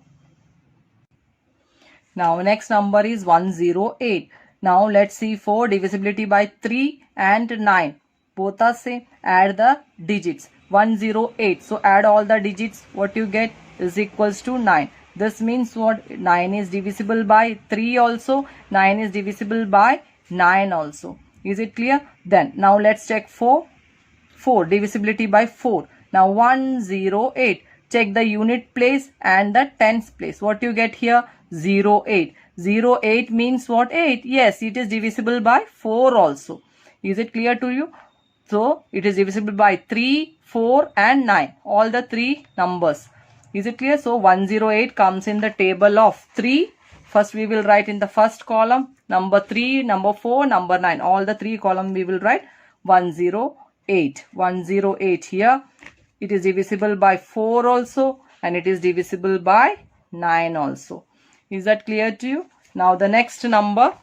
Now next number is 108. Now let's see for divisibility by 3 and 9. Both are same. Add the digits. 108. So add all the digits. What you get is equals to 9. This means what? 9 is divisible by 3 also. 9 is divisible by 9 also. Is it clear? Then now let's check for 4. Divisibility by 4. Now 108. Check the unit place and the tens place. What you get here? 08. 08 means what? 8. Yes, it is divisible by 4 also. Is it clear to you? So it is divisible by 3, 4 and 9. All the 3 numbers. Is it clear? So 108 comes in the table of 3. First we will write in the first column number 3, number 4, number 9. All the 3 column we will write 108. 108 here. It is divisible by 4 also and it is divisible by 9 also. Is that clear to you? Now the next number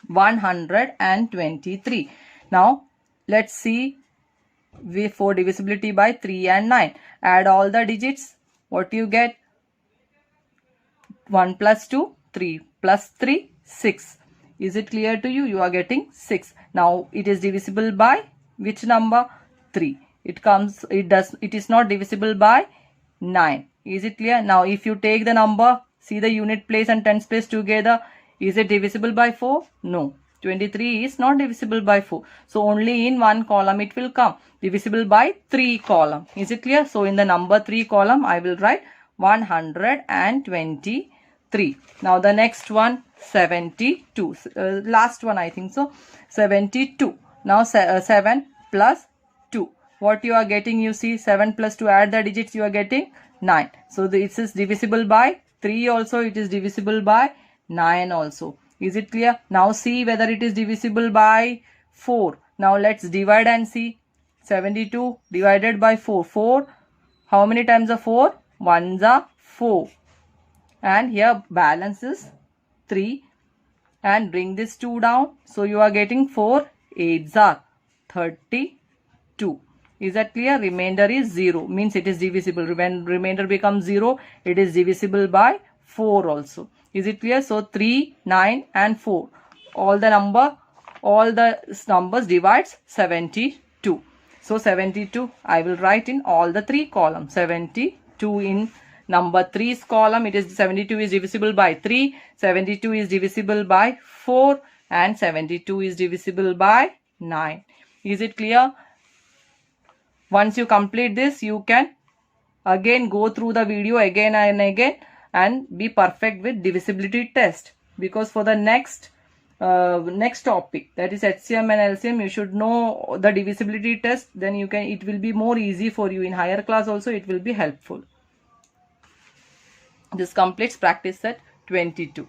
123. Now let's see for divisibility by 3 and 9. Add all the digits. What you get? 1 plus 2, 3 plus 3, 6. Is it clear to you? You are getting 6. Now it is divisible by which number? 3. It is not divisible by 9. Is it clear? Now if you take the number, see the unit place and tens place together. Is it divisible by 4? No. 23 is not divisible by 4. So only in one column it will come. Divisible by 3 column. Is it clear? So in the number 3 column I will write 123. Now the next one 72. Last one I think so. 72. Now 7 plus 2. What you are getting? You see 7 plus 2. Add the digits. You are getting 9. So this is divisible by 3 also. It is divisible by 9 also. Is it clear? Now see whether it is divisible by 4. Now let's divide and see. 72 divided by 4. 4. How many times are 4? 1s are 4. And here balance is 3. And bring this 2 down. So you are getting 4. 8s are 32. Is that clear? Remainder is 0. Means it is divisible. When remainder becomes 0, it is divisible by 4 also. Is it clear? So 3, 9 and 4. All the numbers divides 72. So 72 I will write in all the three columns. 72 in number 3's column, it is 72 is divisible by 3, 72 is divisible by 4, and 72 is divisible by 9. Is it clear? Once you complete this, you can again go through the video again and again and be perfect with divisibility test, because for the next topic, that is HCM and LCM, you should know the divisibility test. Then you can, it will be more easy for you in higher class also, it will be helpful. This completes practice set 22.